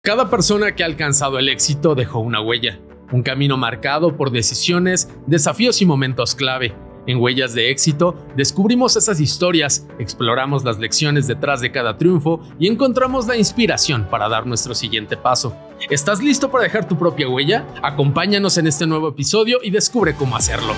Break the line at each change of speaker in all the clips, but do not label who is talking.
Cada persona que ha alcanzado el éxito dejó una huella, un camino marcado por decisiones, desafíos y momentos clave. En Huellas de Éxito descubrimos esas historias, exploramos las lecciones detrás de cada triunfo y encontramos la inspiración para dar nuestro siguiente paso. ¿Estás listo para dejar tu propia huella? Acompáñanos en este nuevo episodio y descubre cómo hacerlo.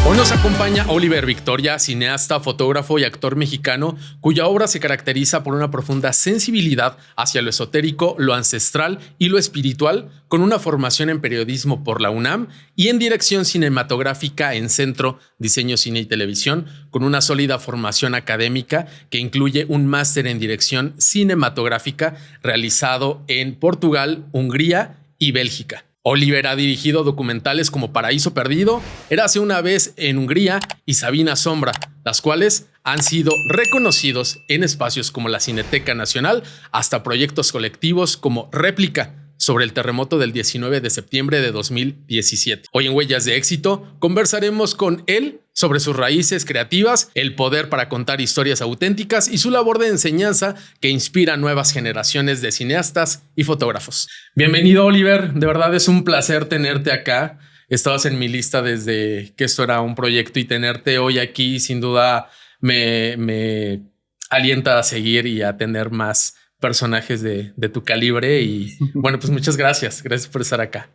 Hoy nos acompaña Oliver Victoria, cineasta, fotógrafo y actor mexicano, cuya obra se caracteriza por una profunda sensibilidad hacia lo esotérico, lo ancestral y lo espiritual, con una formación en periodismo por la UNAM y en dirección cinematográfica en Centro, Diseño, Cine y Televisión, con una sólida formación académica que incluye un máster en dirección cinematográfica realizado en Portugal, Hungría y Bélgica. Oliver ha dirigido documentales como Paraíso Perdido, Érase una vez en Hungría y Sabina Sombra, las cuales han sido reconocidos en espacios como la Cineteca Nacional, hasta proyectos colectivos como Réplica, sobre el terremoto del 19 de septiembre de 2017. Hoy en Huellas de Éxito conversaremos con él sobre sus raíces creativas, el poder para contar historias auténticas y su labor de enseñanza que inspira a nuevas generaciones de cineastas y fotógrafos. Bienvenido, Oliver. De verdad es un placer tenerte acá. Estabas en mi lista desde que esto era un proyecto y tenerte hoy aquí sin duda me alienta a seguir y a tener más personajes de tu calibre. Y bueno, pues muchas gracias. Gracias por estar acá.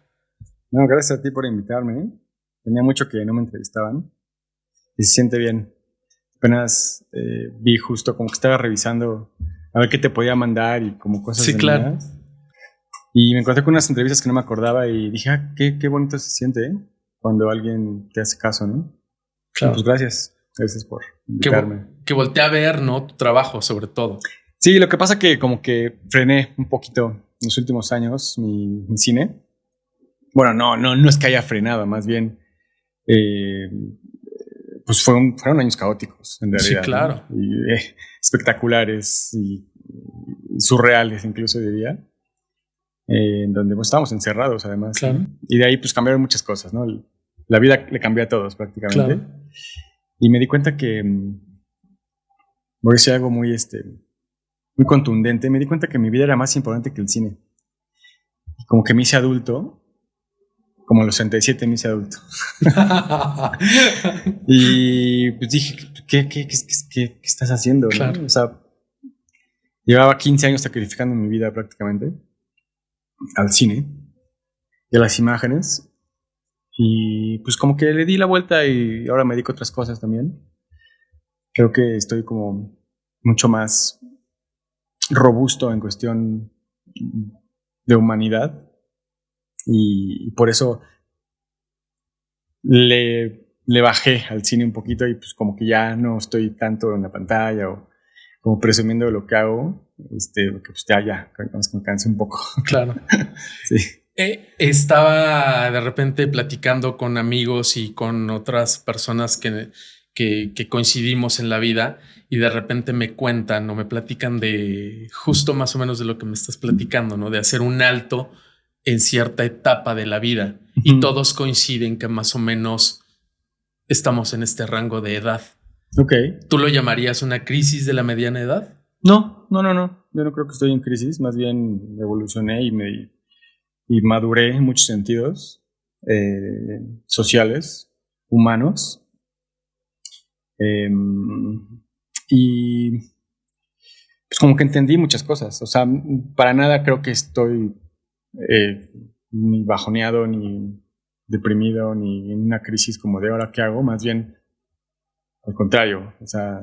No, gracias a ti por invitarme. Tenía mucho que no me entrevistaban y se siente bien. Apenas vi justo como que estaba revisando a ver qué te podía mandar y como cosas.
Sí, claro.
Mías. Y me encontré con unas entrevistas que no me acordaba y dije, qué bonito se siente cuando alguien te hace caso, ¿no?
Claro.
Y pues gracias por invitarme.
Que volteé a ver, ¿no? Tu trabajo, sobre todo.
Sí, lo que pasa que como que frené un poquito en los últimos años mi cine. Bueno, no es que haya frenado, más bien pues fueron años caóticos, en realidad.
Sí, claro.
¿No? Y, espectaculares y surreales, incluso diría. En donde pues, estábamos encerrados, además.
Claro.
¿No? Y de ahí pues cambiaron muchas cosas, ¿no? La vida le cambió a todos prácticamente.
Claro.
Y me di cuenta que voy a decir algo muy contundente. Me di cuenta que mi vida era más importante que el cine. Y como que me hice adulto. Como a los 67 me hice adulto. Y pues dije, ¿qué estás haciendo?
Claro.
¿No? O sea, llevaba 15 años sacrificando mi vida prácticamente al cine y a las imágenes. Y pues como que le di la vuelta y ahora me dedico a otras cosas también. Creo que estoy como mucho más robusto en cuestión de humanidad. Y por eso le bajé al cine un poquito y pues como que ya no estoy tanto en la pantalla o como presumiendo de lo que hago, porque pues ya me cansé un poco.
Claro.
Sí.
Estaba de repente platicando con amigos y con otras personas que coincidimos en la vida y de repente me cuentan o me platican de justo más o menos de lo que me estás platicando, ¿no? De hacer un alto en cierta etapa de la vida y todos coinciden que más o menos estamos en este rango de edad.
Ok.
¿Tú lo llamarías una crisis de la mediana edad?
No. Yo no creo que estoy en crisis, más bien evolucioné y maduré en muchos sentidos sociales, humanos. Y pues como que entendí muchas cosas. O sea, para nada creo que estoy ni bajoneado, ni deprimido, ni en una crisis como de ahora qué hago. Más bien, al contrario. O sea,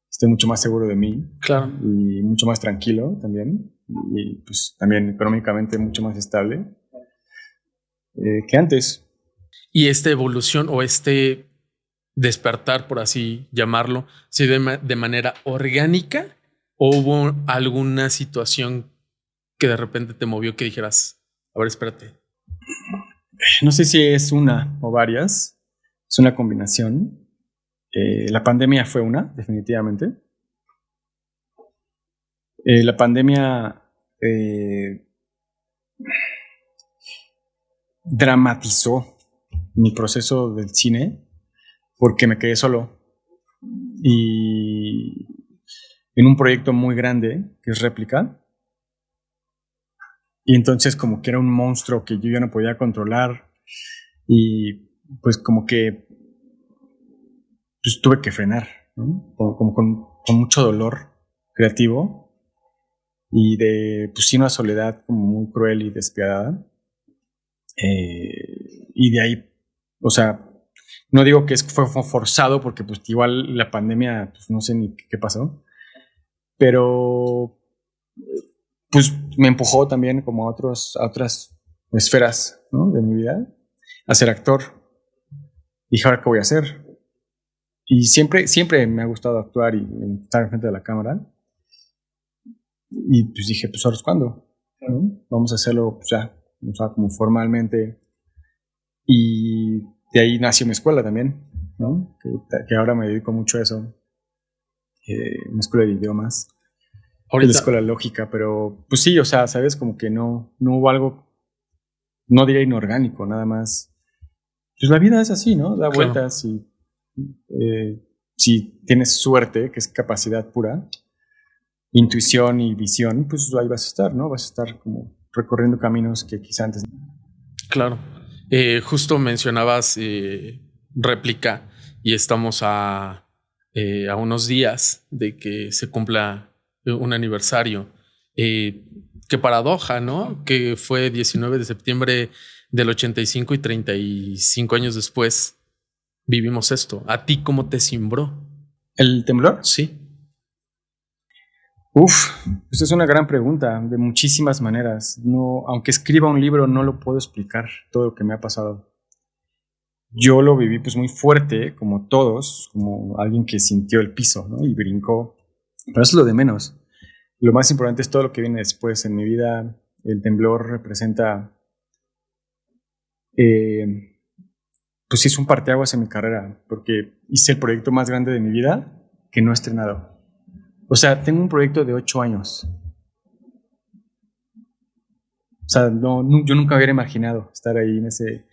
estoy mucho más seguro de mí.
Claro.
Y mucho más tranquilo también. Y pues también económicamente mucho más estable que antes.
Y esta evolución o este despertar, por así llamarlo, ¿se dio de manera orgánica o hubo alguna situación que de repente te movió que dijeras, a ver, espérate?
No sé si es una o varias, es una combinación. La pandemia fue una, definitivamente. La pandemia dramatizó mi proceso del cine porque me quedé solo y en un proyecto muy grande que es Réplica. Y entonces como que era un monstruo que yo ya no podía controlar y pues como que pues, tuve que frenar, ¿no? Como con mucho dolor creativo y de pues sí una soledad como muy cruel y despiadada. Y de ahí, o sea, no digo que fue forzado porque pues igual la pandemia, pues no sé ni qué pasó, pero pues me empujó también como a otras esferas, ¿no? De mi vida, a ser actor. Dije, ¿ahora qué voy a hacer? Y siempre me ha gustado actuar y estar enfrente de la cámara. Y pues dije, pues ahora es cuando, ¿no? Vamos a hacerlo pues, ya, o sea, como formalmente. Y de ahí nació mi escuela también, ¿no? Que ahora me dedico mucho a eso. Una escuela de idiomas. Es la
Ahorita,
escuela lógica, pero pues sí, o sea, sabes, como que no hubo algo, no diría inorgánico, nada más. Pues la vida es así, ¿no? Da
claro.
vueltas y si tienes suerte, que es capacidad pura, intuición y visión, pues ahí vas a estar, ¿no? Vas a estar como recorriendo caminos que quizá antes.
Claro. Justo mencionabas réplica y estamos a unos días de que se cumpla un aniversario. Qué paradoja, ¿no? Que fue 19 de septiembre del 85 y 35 años después vivimos esto. ¿A ti cómo te cimbró?
¿El temblor?
Sí,
Uf, pues es una gran pregunta, de muchísimas maneras. No, aunque escriba un libro, no lo puedo explicar todo lo que me ha pasado. Yo lo viví pues muy fuerte, como todos, como alguien que sintió el piso, ¿no? Y brincó. Pero eso es lo de menos. Lo más importante es todo lo que viene después. En mi vida, el temblor representa, eh, pues sí, es un parteaguas en mi carrera, porque hice el proyecto más grande de mi vida que no he estrenado. O sea, tengo un proyecto de 8 años. O sea, yo nunca hubiera imaginado estar ahí en ese.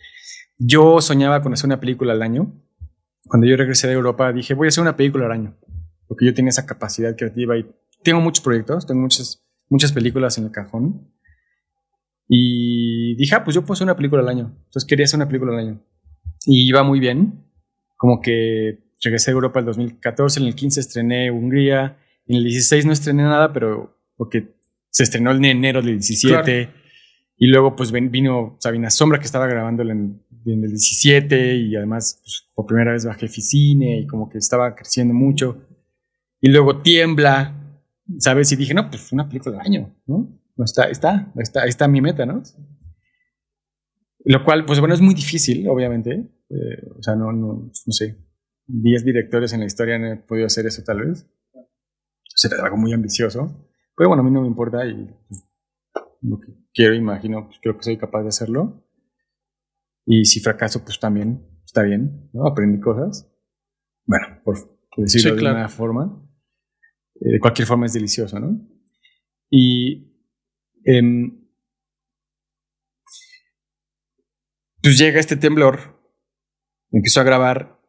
Yo soñaba con hacer una película al año. Cuando yo regresé de Europa, dije, voy a hacer una película al año, porque yo tenía esa capacidad creativa y tengo muchos proyectos, tengo muchas películas en el cajón. Y dije, pues yo puedo hacer una película al año. Entonces quería hacer una película al año. Y iba muy bien. Como que regresé a Europa el 2014, en el 15 estrené Hungría, en el 16 no estrené nada, pero porque se estrenó en enero del
claro.
17. Y luego pues vino Sabina Sombra, que estaba grabando en el 17 y además pues, por primera vez bajé Ficine y como que estaba creciendo mucho. Y luego Tiembla, ¿sabes? Y dije, no, pues una película al año, ¿no? No está mi meta, ¿no? Lo cual, pues bueno, es muy difícil, obviamente. O sea, no sé. 10 directores en la historia han podido hacer eso tal vez. Será algo muy ambicioso. Pero bueno, a mí no me importa y pues, lo que quiero, imagino, pues, creo que soy capaz de hacerlo. Y si fracaso, pues también está bien, ¿no? Aprendí cosas. Bueno, por decirlo
Sí,
de
claro.
una forma. De cualquier forma es delicioso, ¿no? Y pues llega este temblor, empiezo a grabar.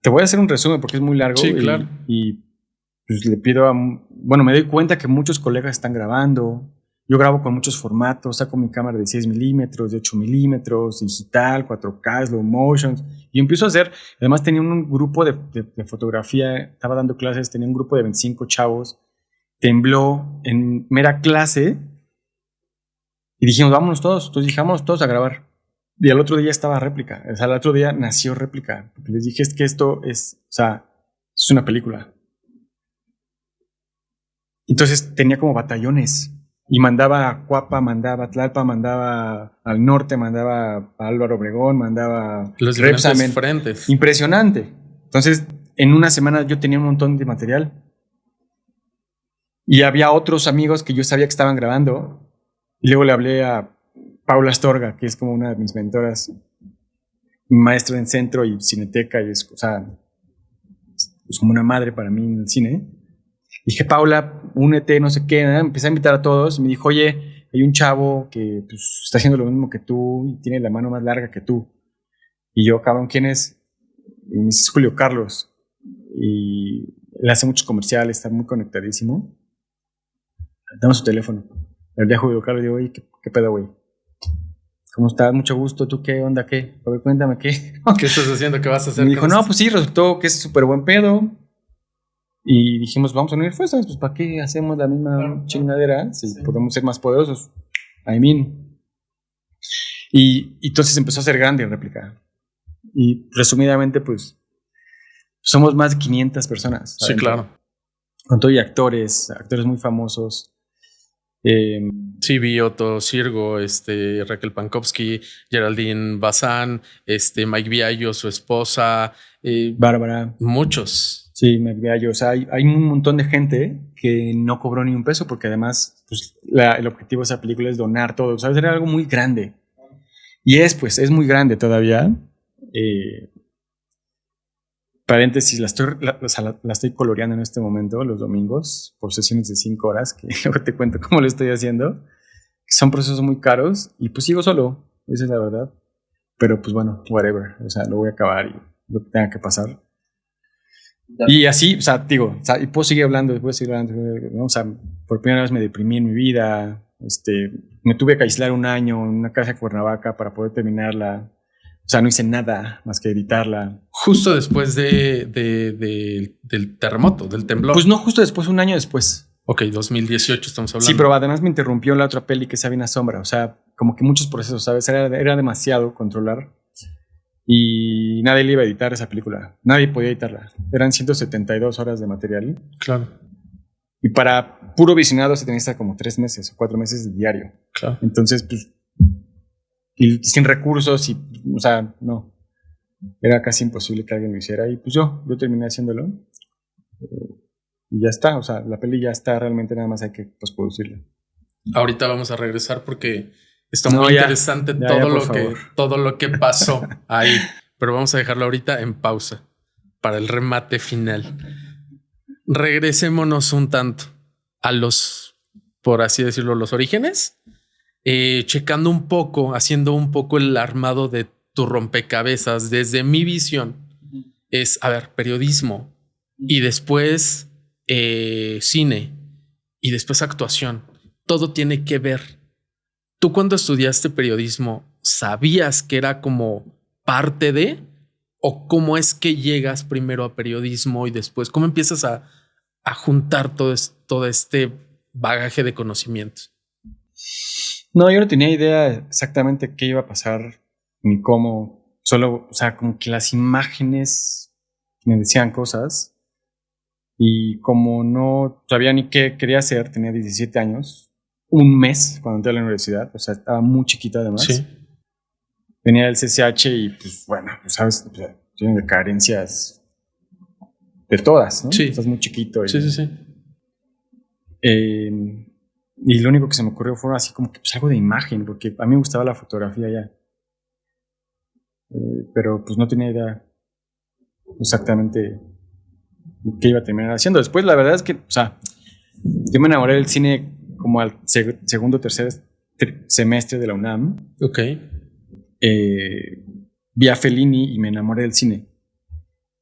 Te voy a hacer un resumen porque es muy
Sí,
largo
claro.
y pues le pido a. Bueno, me doy cuenta que muchos colegas están grabando. Yo grabo con muchos formatos, saco mi cámara de 6 milímetros, de 8 milímetros, digital, 4K, slow motions. Y empiezo a hacer. Además, tenía un grupo de fotografía, estaba dando clases, tenía un grupo de 25 chavos. Tembló en mera clase y dijimos, vámonos todos. Entonces dije, vámonos todos a grabar. Y al otro día estaba réplica. O sea, al otro día nació réplica. Porque les dije, es que esto es, o sea, es una película. Entonces tenía como batallones. Y mandaba a Cuapa, mandaba a Tlalpa, mandaba al norte, mandaba a Álvaro Obregón, mandaba a
Los diferentes
Repsamen.
frentes.
Impresionante. Entonces, en una semana yo tenía un montón de material. Y había otros amigos que yo sabía que estaban grabando. Y luego le hablé a Paula Astorga, que es como una de mis mentoras, maestra en centro y cineteca, y es, o sea, es como una madre para mí en el cine. Dije, Paula, únete, no sé qué. Empecé a invitar a todos. Me dijo, oye, hay un chavo que pues, está haciendo lo mismo que tú y tiene la mano más larga que tú. Y yo, cabrón, ¿quién es? Y me dice, Julio Carlos. Y Él hace muchos comerciales, está muy conectadísimo. Dame su teléfono. El viejo local le digo, oye, ¿qué pedo, güey? ¿Cómo estás? Mucho gusto. ¿Tú qué onda? ¿Qué? A ver, cuéntame, ¿qué?
¿Qué estás haciendo? ¿Qué vas a hacer?
Me dijo, no, pues sí, resultó que es súper buen pedo. Y dijimos, vamos a unir fuerzas, pues ¿para qué hacemos la misma chingadera? Si podemos ser más poderosos. I mean. Y entonces empezó a ser grande la réplica. Y resumidamente, pues, somos más de 500 personas.
Sí, claro.
Con todo y actores muy famosos.
Sí, vi Otto Sirgo, Raquel Pankowski, Geraldine Bazán, Mike Viallo, su esposa,
Bárbara.
Muchos.
Sí, Mike Viallo. O sea, hay un montón de gente que no cobró ni un peso porque además pues, el objetivo de esa película es donar todo. ¿Sabes? Era algo muy grande. Y es muy grande todavía. Paréntesis, la estoy coloreando en este momento, los domingos, por sesiones de 5 horas, que luego te cuento cómo lo estoy haciendo. Son procesos muy caros y pues sigo solo, esa es la verdad. Pero pues bueno, whatever, o sea, lo voy a acabar y lo que tenga que pasar. Y así, o sea, digo, o sea, y puedo seguir hablando, ¿no? O sea, por primera vez me deprimí en mi vida, me tuve que aislar un año en una casa de Cuernavaca para poder terminarla. O sea, no hice nada más que editarla.
Justo después del terremoto, del temblor.
Pues no, justo después, un año después.
Ok, 2018 estamos hablando.
Sí, pero además me interrumpió la otra peli que es Sabina Sombra. O sea, como que muchos procesos, ¿sabes? Era demasiado controlar. Y nadie le iba a editar esa película. Nadie podía editarla. Eran 172 horas de material.
Claro.
Y para puro visionado se tenía que estar como 3 meses o 4 meses de diario.
Claro.
Entonces, pues... Y sin recursos y... O sea, no. Era casi imposible que alguien lo hiciera. Y pues yo terminé haciéndolo. Y ya está. O sea, la peli ya está. Realmente nada más hay que postproducirla.
Ahorita vamos a regresar porque está muy interesante todo lo que pasó ahí. Pero vamos a dejarlo ahorita en pausa para el remate final. Regresémonos un tanto a los, por así decirlo, los orígenes. Checando un poco, haciendo un poco el armado de tu rompecabezas. Desde mi visión es, a ver, periodismo y después cine y después actuación. Todo tiene que ver. ¿Tú cuando estudiaste periodismo sabías que era como parte de? ¿O cómo es que llegas primero a periodismo y después cómo empiezas a juntar todo este bagaje de conocimientos?
No, yo no tenía idea exactamente qué iba a pasar ni cómo. Solo, o sea, como que las imágenes me decían cosas. Y como no sabía ni qué quería hacer, tenía 17 años, un mes cuando entré a la universidad, o sea, estaba muy chiquita además.
Sí.
Venía del CCH y pues bueno, pues sabes, tienen de carencias de todas, ¿no?
Sí.
Estás muy chiquito. Y,
Sí.
Y lo único que se me ocurrió fue así como que pues algo de imagen, porque a mí me gustaba la fotografía ya. Pero pues no tenía idea exactamente qué iba a terminar haciendo. Después la verdad es que, o sea, yo me enamoré del cine como al segundo o tercer semestre de la UNAM.
Ok.
Vi a Fellini y me enamoré del cine.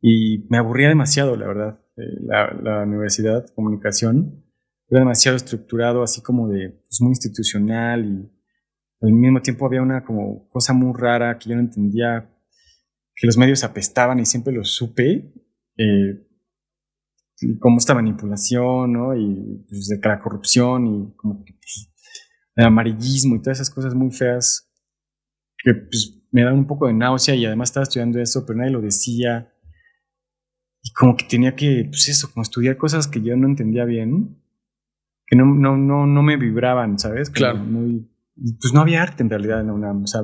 Y me aburría demasiado, la verdad. La universidad, comunicación, era demasiado estructurado, así como de pues, muy institucional y al mismo tiempo había una como cosa muy rara que yo no entendía, que los medios apestaban y siempre lo supe. Como esta manipulación, ¿no? Y pues, de la corrupción y como que pues, el amarillismo y todas esas cosas muy feas que pues, me dan un poco de náusea y además estaba estudiando eso, pero nadie lo decía. Y como que tenía que, pues eso, como estudiar cosas que yo no entendía bien, que no me vibraban, ¿sabes? Como
claro.
Pues no había arte en realidad en la UNAM. O sea,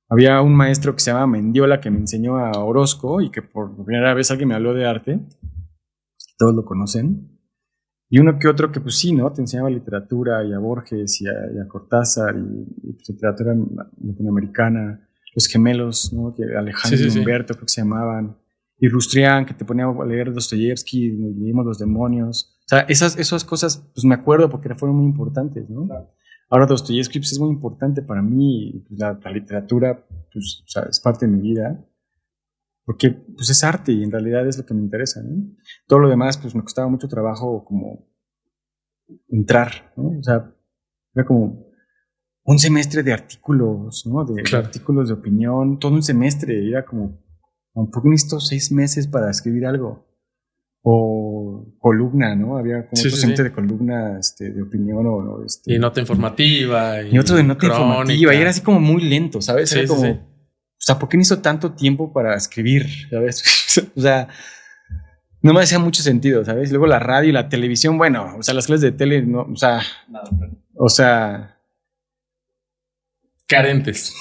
había un maestro que se llama Mendiola que me enseñó a Orozco y que por primera vez alguien me habló de arte. Todos lo conocen. Y uno que otro que pues sí, ¿no? Te enseñaba literatura y a Borges y a Cortázar y pues, literatura latinoamericana. Los gemelos, ¿no? Que Alejandro y Humberto creo que se llamaban. Y Rustrián, que te ponía a leer Dostoyevsky, leímos Los demonios. O sea, esas cosas, pues me acuerdo porque fueron muy importantes, ¿no? Claro. Ahora Dostoyevsky pues, es muy importante para mí. Pues, la literatura, pues, o sea, es parte de mi vida. porque pues es arte y en realidad es lo que me interesa, ¿no? Todo lo demás pues me costaba mucho trabajo como entrar, ¿no? O sea, era como un semestre de artículos, ¿no? De artículos de opinión, todo un semestre, era como, ¿por qué necesito 6 meses para escribir algo? O columna, ¿no? Había como otro semestre de columna de opinión
y nota informativa.
Y otro de nota informativa, y era así como muy lento, ¿sabes? Era como, o sea, ¿por qué necesito tanto tiempo para escribir? ¿Sabes? O sea, no me hacía mucho sentido, ¿sabes? Luego la radio y la televisión, bueno, o sea, las clases de tele, no, o sea, o sea...
Carentes.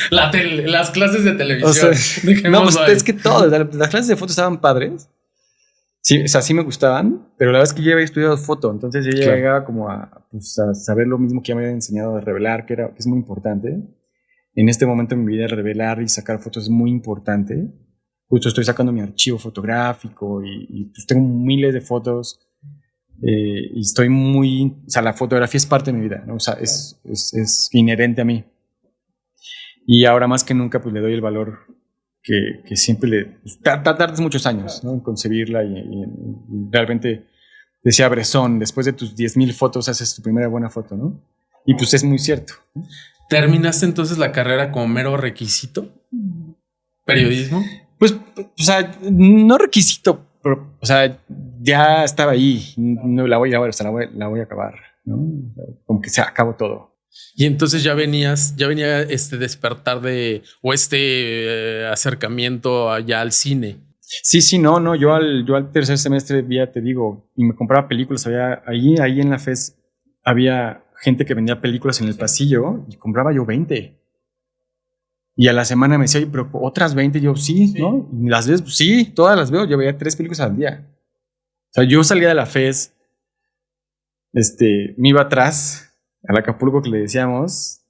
Las clases de televisión.
O sea, no, pues es que todo, las clases de foto estaban padres. Sí, o sea, sí me gustaban, pero la verdad es que yo había estudiado foto, entonces yo llegaba como pues, a saber lo mismo que ya me habían enseñado de revelar, que es muy importante. En este momento en mi vida, revelar y sacar fotos es muy importante. Justo estoy sacando mi archivo fotográfico y pues tengo miles de fotos y estoy muy... O sea, la fotografía es parte de mi vida, ¿no? O sea, es inherente a mí. Y ahora más que nunca pues le doy el valor que siempre tardas muchos años, ¿no? En concebirla y realmente decía Bresson, después de tus 10,000 fotos haces tu primera buena foto, ¿no? Y pues es muy cierto.
¿Terminaste entonces la carrera como mero requisito? ¿Periodismo?
Pues, o sea, no requisito, pero, o sea, ya estaba ahí, no la voy a acabar, ¿no? Como que se acabó todo.
Y entonces ya venía este despertar o acercamiento allá al cine.
Sí, no, yo al tercer semestre ya te digo, y me compraba películas, ahí en la FES había gente que vendía películas en el pasillo y compraba yo 20. Y a la semana me decía, oye, pero otras 20, yo sí, ¿no? Y las ves, sí, todas las veo, yo veía 3 películas al día. O sea, yo salía de la FES, me iba atrás, al Acapulco que le decíamos,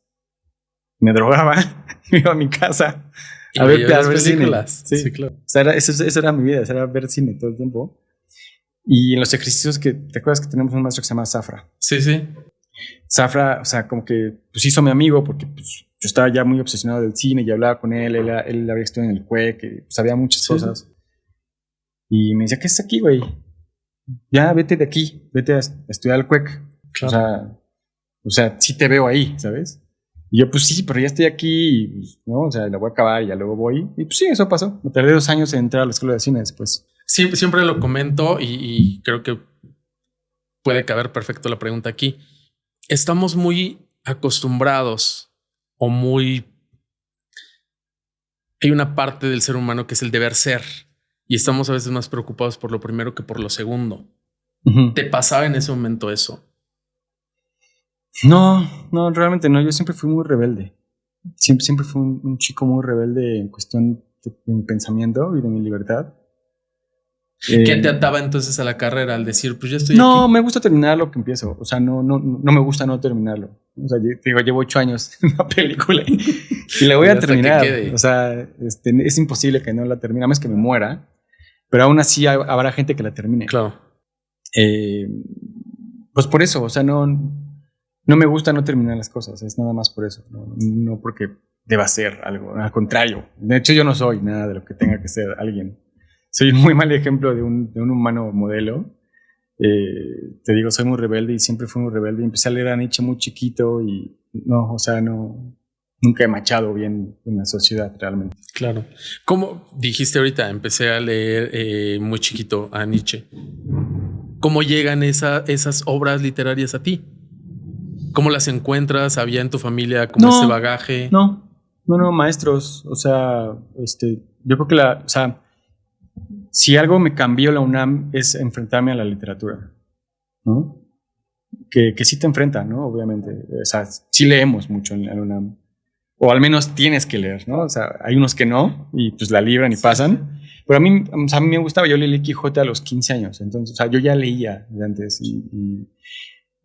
me drogaba, me iba a mi casa a ver cine.
Sí, claro.
O sea, eso era mi vida, era ver cine todo el tiempo. Y en los ejercicios ¿te acuerdas que tenemos un maestro que se llama Zafra?
Sí.
Zafra, o sea, como que pues hizo mi amigo porque pues, yo estaba ya muy obsesionado del cine y hablaba con él, él había estudiado en el CUEC, que sabía muchas cosas. Y me decía, ¿qué es aquí, güey? Ya, vete de aquí, vete a estudiar al CUEC. Claro. O sea, sí te veo ahí, ¿sabes? Y yo, pues sí, pero ya estoy aquí, ¿no? O sea, la voy a acabar y ya luego voy. Y pues sí, eso pasó. Me tardé 2 años en entrar a la escuela de cine después.
Sí, siempre lo comento y creo que puede caber perfecto la pregunta aquí. Estamos muy acostumbrados hay una parte del ser humano que es el deber ser y estamos a veces más preocupados por lo primero que por lo segundo. Uh-huh. ¿Te pasaba en ese momento eso?
No, realmente no. Yo siempre fui muy rebelde. Siempre fui un chico muy rebelde en cuestión de mi pensamiento y de mi libertad.
¿Qué te ataba entonces a la carrera al decir, pues ya estoy aquí?
No, me gusta terminar lo que empiezo. O sea, no me gusta no terminarlo. O sea, llevo 8 años en una película y la voy a terminar. O sea, es imposible que no la termine, a menos que me muera. Pero aún así habrá gente que la termine.
Claro.
Pues por eso, o sea, no me gusta no terminar las cosas. Es nada más por eso. No porque deba ser algo. Al contrario. De hecho, yo no soy nada de lo que tenga que ser alguien. Soy un muy mal ejemplo de un humano modelo. Te digo, soy muy rebelde y siempre fui muy rebelde. Empecé a leer a Nietzsche muy chiquito y nunca he machado bien en la sociedad realmente.
Claro. Como dijiste ahorita, empecé a leer muy chiquito a Nietzsche. ¿Cómo llegan esas obras literarias a ti? ¿Cómo las encuentras? ¿Había en tu familia como ese bagaje?
No, maestros. O sea, yo creo que si algo me cambió la UNAM es enfrentarme a la literatura, ¿no? Que sí te enfrenta, ¿no? Obviamente. O sea, sí leemos mucho en la UNAM. O al menos tienes que leer, ¿no? O sea, hay unos que no y pues la libran y pasan. Pero a mí me gustaba. Yo leí Quijote a los 15 años. Entonces, o sea, yo ya leía de antes y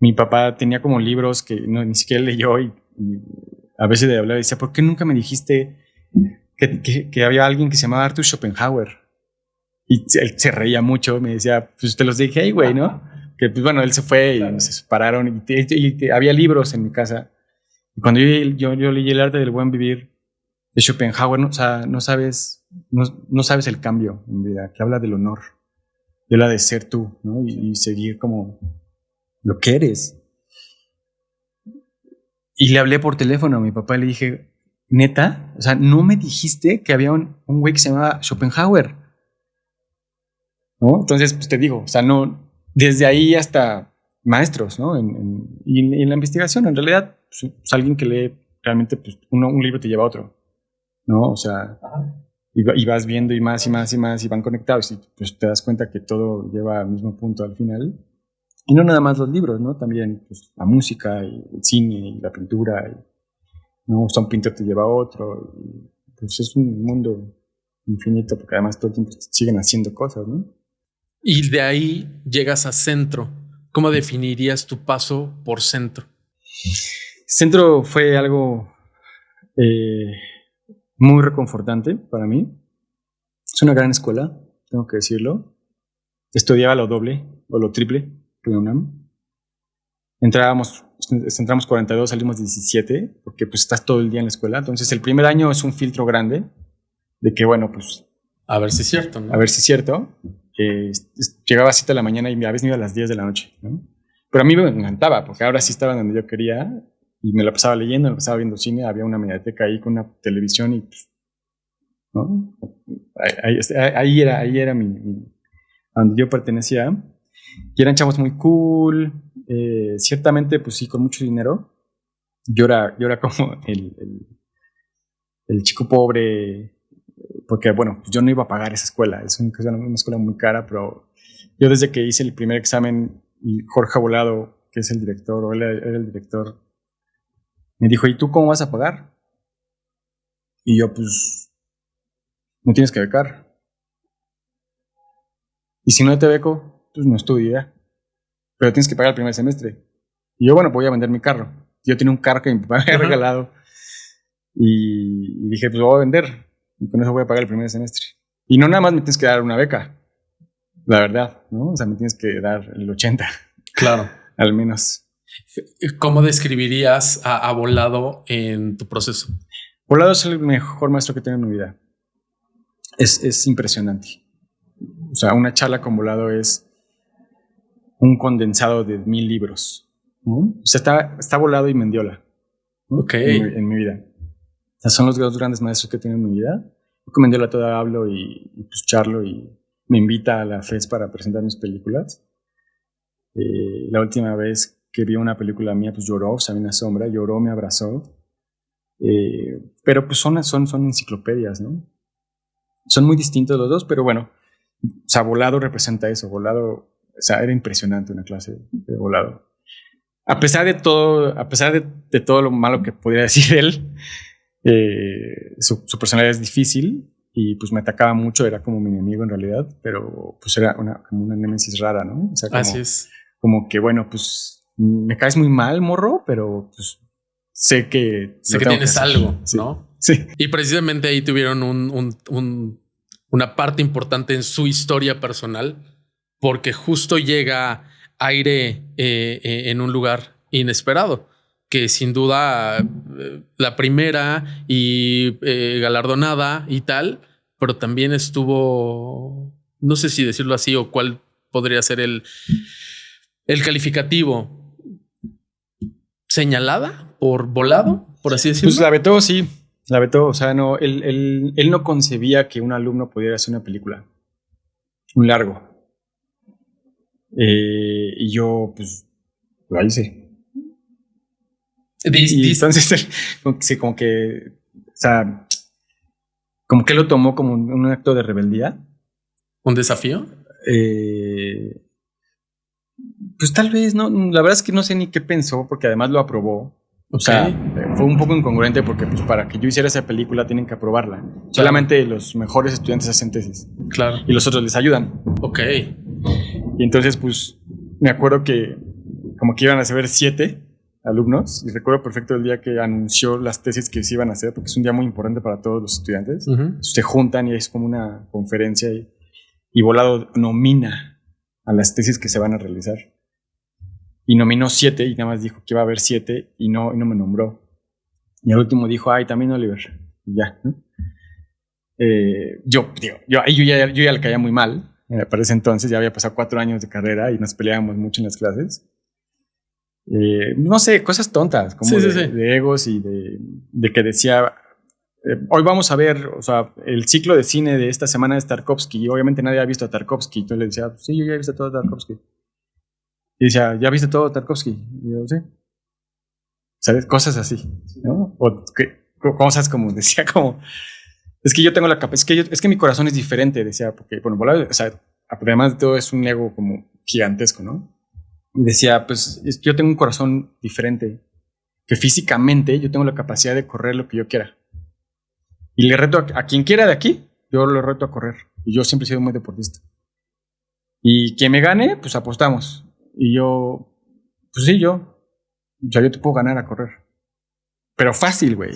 mi papá tenía como libros que ni siquiera leyó y a veces le hablaba y decía, ¿por qué nunca me dijiste que había alguien que se llamaba Arthur Schopenhauer? Y él se reía mucho, me decía, pues te los dije, hey, güey, ¿no? Que pues bueno, él se fue y se separaron y había libros en mi casa. Y cuando yo leí El arte del buen vivir de Schopenhauer, ¿no? O sea, no sabes no sabes el cambio en vida, que habla del honor, que habla de ser tú, ¿no? Y seguir como lo que eres. Y le hablé por teléfono a mi papá y le dije, neta, o sea, no me dijiste que había un güey que se llamaba Schopenhauer, ¿no? Entonces, pues te digo, o sea, no, desde ahí hasta maestros, ¿no? Y en la investigación, en realidad, pues, alguien que lee realmente, pues un libro te lleva a otro, ¿no? O sea, y vas viendo y más y más y más y van conectados y pues te das cuenta que todo lleva al mismo punto al final. Y no nada más los libros, ¿no? También pues, la música y el cine y la pintura. ¿No? O sea, un pintor te lleva a otro. Y, pues es un mundo infinito porque además todo el tiempo siguen haciendo cosas, ¿no?
Y de ahí llegas a Centro. ¿Cómo definirías tu paso por Centro?
Centro fue algo muy reconfortante para mí. Es una gran escuela, tengo que decirlo. Estudiaba lo doble o lo triple que la UNAM. Entramos 42, salimos 17, porque pues estás todo el día en la escuela. Entonces el primer año es un filtro grande de que, bueno, pues...
A ver si es cierto, ¿no?
A ver si es cierto. Llegaba a 7 de la mañana y a veces me iba a las 10 de la noche, ¿no? Pero a mí me encantaba, porque ahora sí estaba donde yo quería y me la pasaba leyendo, me la pasaba viendo cine, había una mediateca ahí con una televisión y... ¿no? Ahí era a donde yo pertenecía. Y eran chavos muy cool, ciertamente, pues sí, con mucho dinero. Yo era como el chico pobre, porque bueno, pues yo no iba a pagar esa escuela, es una escuela muy cara, pero yo desde que hice el primer examen y Jorge Volado, que es el director, o él era el director, me dijo, ¿y tú cómo vas a pagar? Y yo, pues, no tienes que becar. Y si no te beco, pues no estudia, pero tienes que pagar el primer semestre. Y yo, bueno, voy a vender mi carro. Yo tenía un carro que mi papá me había regalado. Y dije, pues lo voy a vender. Y con eso voy a pagar el primer semestre. Y no nada más me tienes que dar una beca. La verdad, ¿no? O sea, me tienes que dar el 80.
Claro.
Al menos.
¿Cómo describirías a Volado en tu proceso?
Volado es el mejor maestro que tengo en mi vida. Es impresionante. O sea, una charla con Volado es un condensado de 1000 libros, ¿no? O sea, está Volado y Mendiola, ¿no?
Ok.
En mi vida. O sea, son los dos grandes maestros que he tenido en mi vida. Yo con Mendiola todavía hablo y pues charlo y me invita a la FES para presentar mis películas. La última vez que vi una película mía, pues lloró, Sabina Sombra, lloró, me abrazó. Pero pues son enciclopedias, ¿no? Son muy distintos los dos, pero bueno, o sea, Volado representa eso. Volado, o sea, era impresionante una clase de Volado. A pesar de todo lo malo que podría decir él, su personalidad es difícil y pues me atacaba mucho, era como mi enemigo en realidad, pero pues era como una némesis rara, ¿no? O sea,
Así es.
Como que, bueno, pues me caes muy mal, morro, pero pues sé que
tienes algo,
sí,
¿no?
Sí.
Y precisamente ahí tuvieron una parte importante en su historia personal, porque justo llega Aire en un lugar inesperado, que sin duda la primera y galardonada y tal, pero también estuvo, no sé si decirlo así o cuál podría ser el calificativo, señalada por Volado, por así decirlo.
Pues la vetó, sí. La vetó, o sea, no, él no concebía que un alumno pudiera hacer una película, un largo. Y yo, pues, lo hice. Y entonces, sí, como que, o sea, como que lo tomó como un acto de rebeldía.
¿Un desafío?
Pues tal vez, no, la verdad es que no sé ni qué pensó, porque además lo aprobó. O sea, fue un poco incongruente porque pues para que yo hiciera esa película tienen que aprobarla. Claro. Solamente los mejores estudiantes hacen tesis.
Claro.
Y los otros les ayudan.
Ok.
Y entonces pues me acuerdo que como que iban a hacer 7 alumnos y recuerdo perfecto el día que anunció las tesis que se iban a hacer porque es un día muy importante para todos los estudiantes. Se juntan y es como una conferencia y Volado nomina a las tesis que se van a realizar. Y nominó 7 y nada más dijo que iba a haber 7 y no me nombró. Y al último dijo, ay, también Oliver. Y ya, ¿no? yo ya le caía muy mal. Para ese entonces ya había pasado 4 años de carrera y nos peleábamos mucho en las clases. No sé, cosas tontas, como de egos y de que decía, hoy vamos a ver, o sea, el ciclo de cine de esta semana es Tarkovsky, y obviamente nadie ha visto a Tarkovsky. Entonces le decía, sí, yo ya he visto todo Tarkovsky. Y decía, ¿ya viste todo Tarkovsky? Y yo, sí. ¿Sabes? Cosas así, ¿no? O cosas como, decía como, es que yo tengo la capacidad, es que mi corazón es diferente, decía, porque, bueno, o sea, además de todo es un ego como gigantesco, ¿no? Y decía, pues yo tengo un corazón diferente, que físicamente yo tengo la capacidad de correr lo que yo quiera. Y le reto a quien quiera de aquí, yo lo reto a correr. Y yo siempre he sido muy deportista. Y quien me gane, pues apostamos. Y yo, pues sí, yo te puedo ganar a correr. Pero fácil, güey.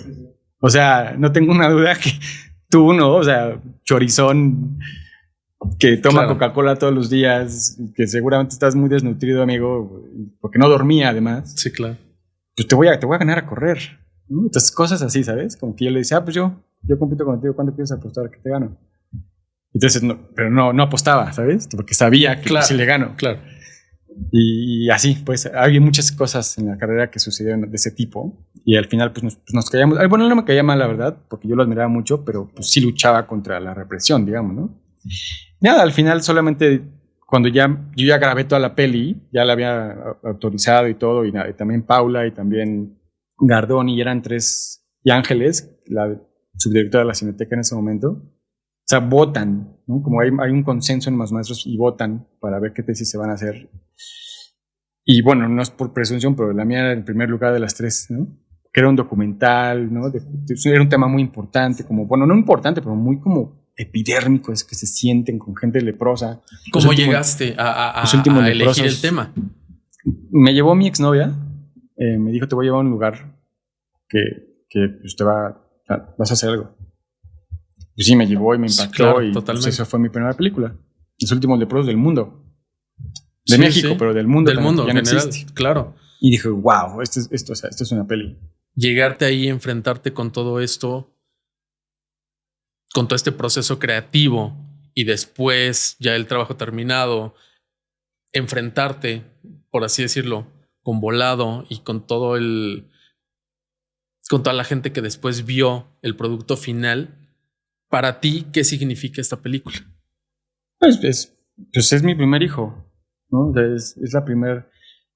O sea, no tengo una duda que tú, ¿no? O sea, chorizón que toma Coca-Cola todos los días, que seguramente estás muy desnutrido, amigo, porque no dormía además.
Sí, claro.
Pues te voy a ganar a correr, ¿no? Entonces, cosas así, ¿sabes? Como que yo le decía, pues yo compito contigo, ¿cuánto quieres apostar que te gano? Entonces, pero no apostaba, ¿sabes? Porque sabía que sí le gano.
Claro.
Y así, pues, había muchas cosas en la carrera que sucedieron de ese tipo. Y al final, pues, nos caíamos. Bueno, no me caía mal, la verdad, porque yo lo admiraba mucho, pero pues sí luchaba contra la represión, digamos, ¿no? Nada, al final solamente cuando yo ya grabé toda la peli, ya la había autorizado y todo, y también Paula y también Gardoni, y eran 3, y Ángeles, la subdirectora de la Cineteca en ese momento. O sea, votan, ¿no? Como hay un consenso en los maestros y votan para ver qué tesis se van a hacer. Y bueno, no es por presunción, pero la mía era en primer lugar de las 3, ¿no? Que era un documental, ¿no? Era un tema muy importante, como, bueno, no importante, pero muy como epidérmico, es que se sienten con gente leprosa.
¿Cómo llegaste a elegir el tema?
Me llevó mi exnovia, me dijo, te voy a llevar a un lugar que pues, vas a hacer algo. Pues sí, me llevó y me impactó, claro, y pues, esa fue mi primera película. Los últimos leprosos del mundo. De México, pero del mundo.
Del mundo,
ya no
general,
existe.
Claro.
Y dije, wow, esto es una peli.
Llegarte ahí, enfrentarte con todo esto, con todo este proceso creativo y después ya el trabajo terminado, enfrentarte, por así decirlo, con Volado y con toda la gente que después vio el producto final. Para ti, ¿qué significa esta película?
Pues es mi primer hijo, ¿no? Es la primera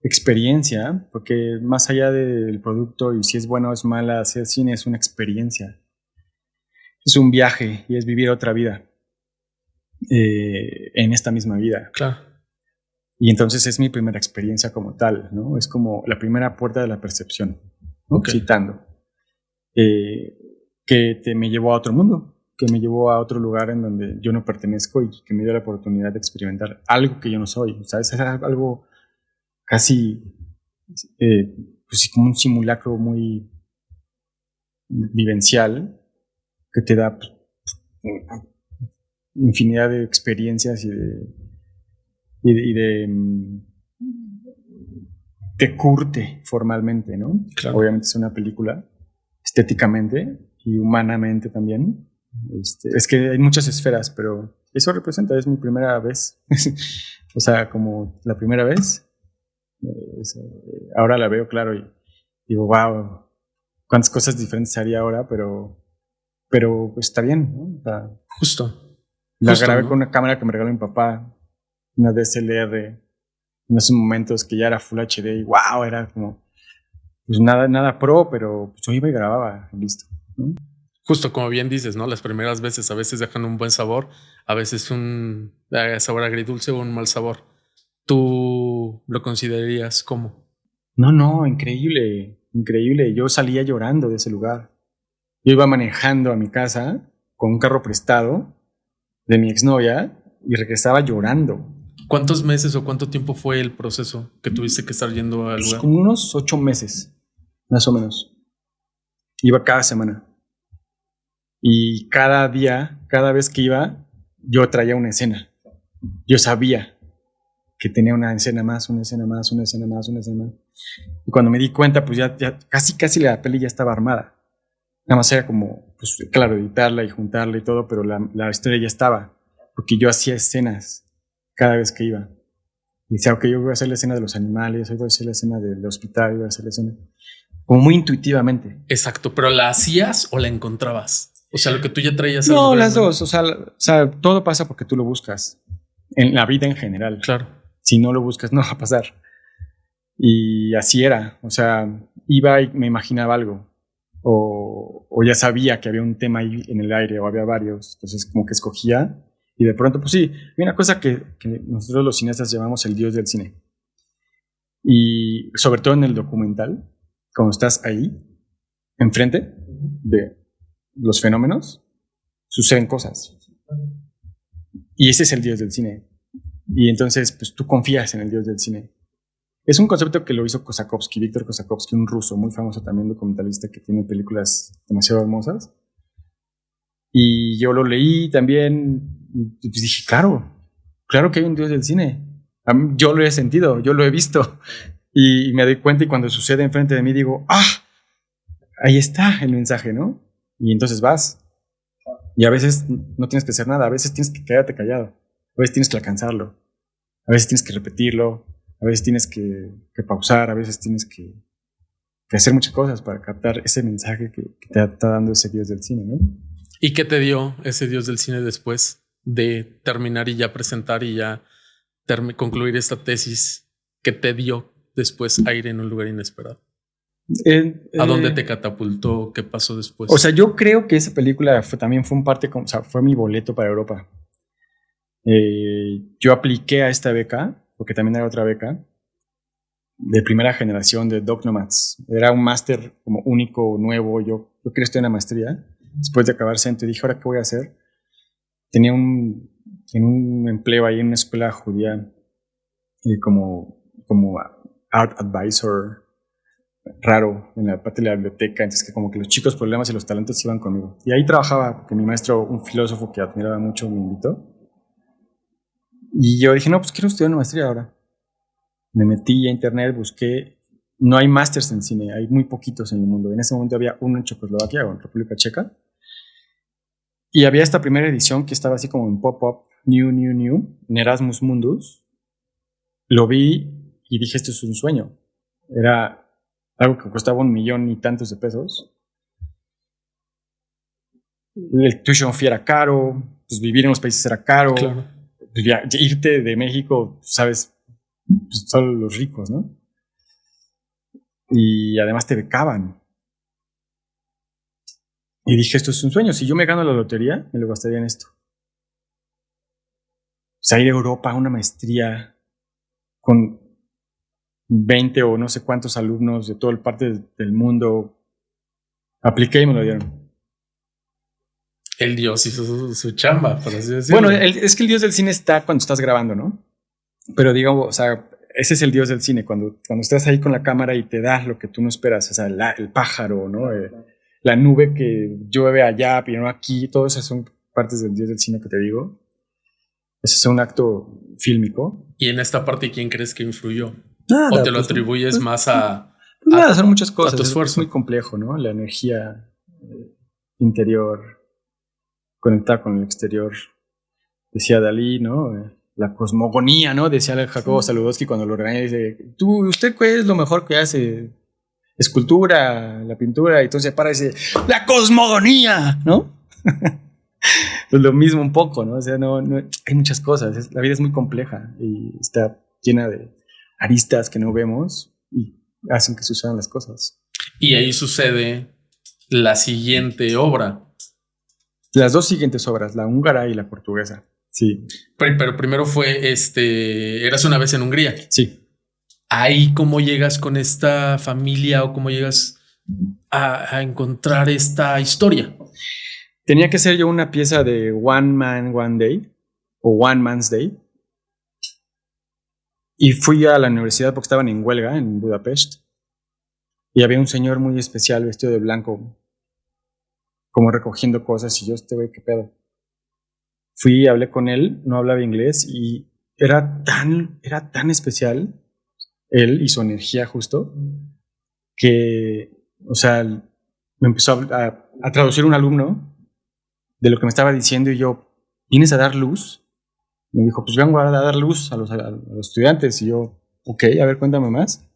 experiencia, porque más allá del producto y si es bueno o es mala, hacer cine es una experiencia. Es un viaje y es vivir otra vida en esta misma vida.
Claro.
Y entonces es mi primera experiencia como tal, ¿no? Es como la primera puerta de la percepción, ¿no? Okay. Citando. Que me llevó a otro mundo, que me llevó a otro lugar en donde yo no pertenezco y que me dio la oportunidad de experimentar algo que yo no soy, ¿sabes? Es algo casi pues como un simulacro muy vivencial que te da pues, infinidad de experiencias te curte formalmente, ¿no? Claro. Obviamente es una película estéticamente y humanamente también. Es que hay muchas esferas, pero eso representa, es mi primera vez. O sea, como la primera vez. Ahora la veo, claro, y digo, wow, cuántas cosas diferentes haría ahora, pero pues, está bien, ¿no? O sea,
justo.
La grabé, ¿no? Con una cámara que me regaló mi papá, una DSLR, en esos momentos que ya era Full HD y wow, era como, pues nada pro, pero pues, yo iba y grababa, listo, ¿no?
Justo como bien dices, ¿no? Las primeras veces a veces dejan un buen sabor, a veces un sabor agridulce o un mal sabor. ¿Tú lo considerarías como?
No, increíble. Yo salía llorando de ese lugar. Yo iba manejando a mi casa con un carro prestado de mi exnovia y regresaba llorando.
¿Cuántos meses o cuánto tiempo fue el proceso que tuviste que estar yendo al lugar?
Como unos 8 meses, más o menos. Iba cada semana. Y cada día, cada vez que iba, yo traía una escena. Yo sabía que tenía una escena más. Y cuando me di cuenta, pues ya casi la peli ya estaba armada. Nada más era como pues claro, editarla y juntarla y todo, pero la historia ya estaba, porque yo hacía escenas cada vez que iba. Y decía, ok, yo voy a hacer la escena de los animales, hoy voy a hacer la escena del hospital, voy a hacer la escena... Como muy intuitivamente.
Exacto, pero ¿la hacías o la encontrabas? O sea, lo que tú ya traías.
No, las dos. O sea, todo pasa porque tú lo buscas. En la vida en general.
Claro.
Si no lo buscas, no va a pasar. Y así era. O sea, iba y me imaginaba algo. O ya sabía que había un tema ahí en el aire, o había varios. Entonces, como que escogía. Y de pronto, pues sí, hay una cosa que nosotros los cineastas llamamos el dios del cine. Y sobre todo en el documental, cuando estás ahí, enfrente de los fenómenos, suceden cosas. Y ese es el dios del cine. Y entonces, pues tú confías en el dios del cine. Es un concepto que lo hizo Kosakovsky, Víctor Kosakovsky, un ruso muy famoso también, documentalista que tiene películas demasiado hermosas. Y yo lo leí también y pues dije, claro que hay un dios del cine. Yo lo he sentido, yo lo he visto. Y me doy cuenta y cuando sucede enfrente de mí digo, ahí está el mensaje, ¿no? Y entonces vas. Y a veces no tienes que hacer nada, a veces tienes que quedarte callado, a veces tienes que alcanzarlo, a veces tienes que repetirlo, a veces tienes que pausar, a veces tienes que hacer muchas cosas para captar ese mensaje que te está dando ese dios del cine, ¿no?
¿Y qué te dio ese dios del cine después de terminar y ya presentar y ya concluir esta tesis? ¿Qué te dio después aire en un lugar inesperado? ¿A dónde te catapultó? ¿Qué pasó después?
O sea, yo creo que esa película también fue o sea, fue mi boleto para Europa. Yo apliqué a esta beca, porque también era otra beca, de primera generación de Doc Nomads. Era un máster como único, nuevo. Yo quería estudiar una maestría. Después de acabar centro, dije, ¿ahora qué voy a hacer? Tenía un empleo ahí en una escuela judía como art advisor, raro, en la parte de la biblioteca. Entonces que como que los chicos problemas y los talentos iban conmigo. Y ahí trabajaba, porque mi maestro, un filósofo que admiraba mucho, me invitó. Y yo dije, no, pues quiero estudiar una maestría ahora. Me metí a internet, busqué. No hay másters en cine, hay muy poquitos en el mundo. En ese momento había uno en Checoslovaquia o en República Checa. Y había esta primera edición que estaba así como en pop-up, new, en Erasmus Mundus. Lo vi y dije, esto es un sueño. Era algo que costaba 1,000,000 y tantos de pesos. El tuition fee era caro, pues vivir en los países era caro.
Claro.
Irte de México, sabes, pues solo los ricos, ¿no? Y además te becaban. Y dije, esto es un sueño. Si yo me gano la lotería, me lo gastaría en esto. O sea, ir a Europa a una maestría con 20 o no sé cuántos alumnos de toda el parte del mundo. Apliqué y me lo dieron.
El dios hizo su chamba, por así decirlo.
Bueno, es que el dios del cine está cuando estás grabando, ¿no? Pero digamos, o sea, ese es el dios del cine, cuando estás ahí con la cámara y te das lo que tú no esperas, o sea, el pájaro, ¿no? La nube que llueve allá, pero no aquí, todas esas son partes del dios del cine que te digo. Ese es un acto fílmico.
¿Y en esta parte quién crees que influyó?
Nada,
¿O te lo atribuyes más a...?
Nada, son muchas cosas.
A tu esfuerzo.
Es muy complejo, ¿no? La energía interior conectada con el exterior. Decía Dalí, ¿no? La cosmogonía, ¿no? Decía Jacobo Saludowski cuando lo regañé, dice, ¿usted qué es lo mejor que hace? Escultura, la pintura, y entonces para y dice, ¡la cosmogonía! ¿No? Pues lo mismo un poco, ¿no? O sea, no hay muchas cosas, la vida es muy compleja y está llena de aristas que no vemos y hacen que sucedan las cosas.
Y ahí sucede la siguiente obra.
Las dos siguientes obras, la húngara y la portuguesa. Sí.
Pero primero fue Eras una vez en Hungría.
Sí.
Ahí, ¿cómo llegas con esta familia o cómo llegas a encontrar esta historia?
Tenía que ser yo una pieza de One Man, One Day o One Man's Day. Y fui a la universidad porque estaban en huelga en Budapest. Y había un señor muy especial vestido de blanco, como recogiendo cosas. Y yo, güey, ¿qué pedo? Fui, hablé con él, no hablaba inglés y era tan especial él y su energía justo que, o sea, me empezó a a traducir un alumno de lo que me estaba diciendo y yo, ¿vienes a dar luz? Me dijo, pues vengo a dar luz a los estudiantes. Y yo, ok, a ver, cuéntame más.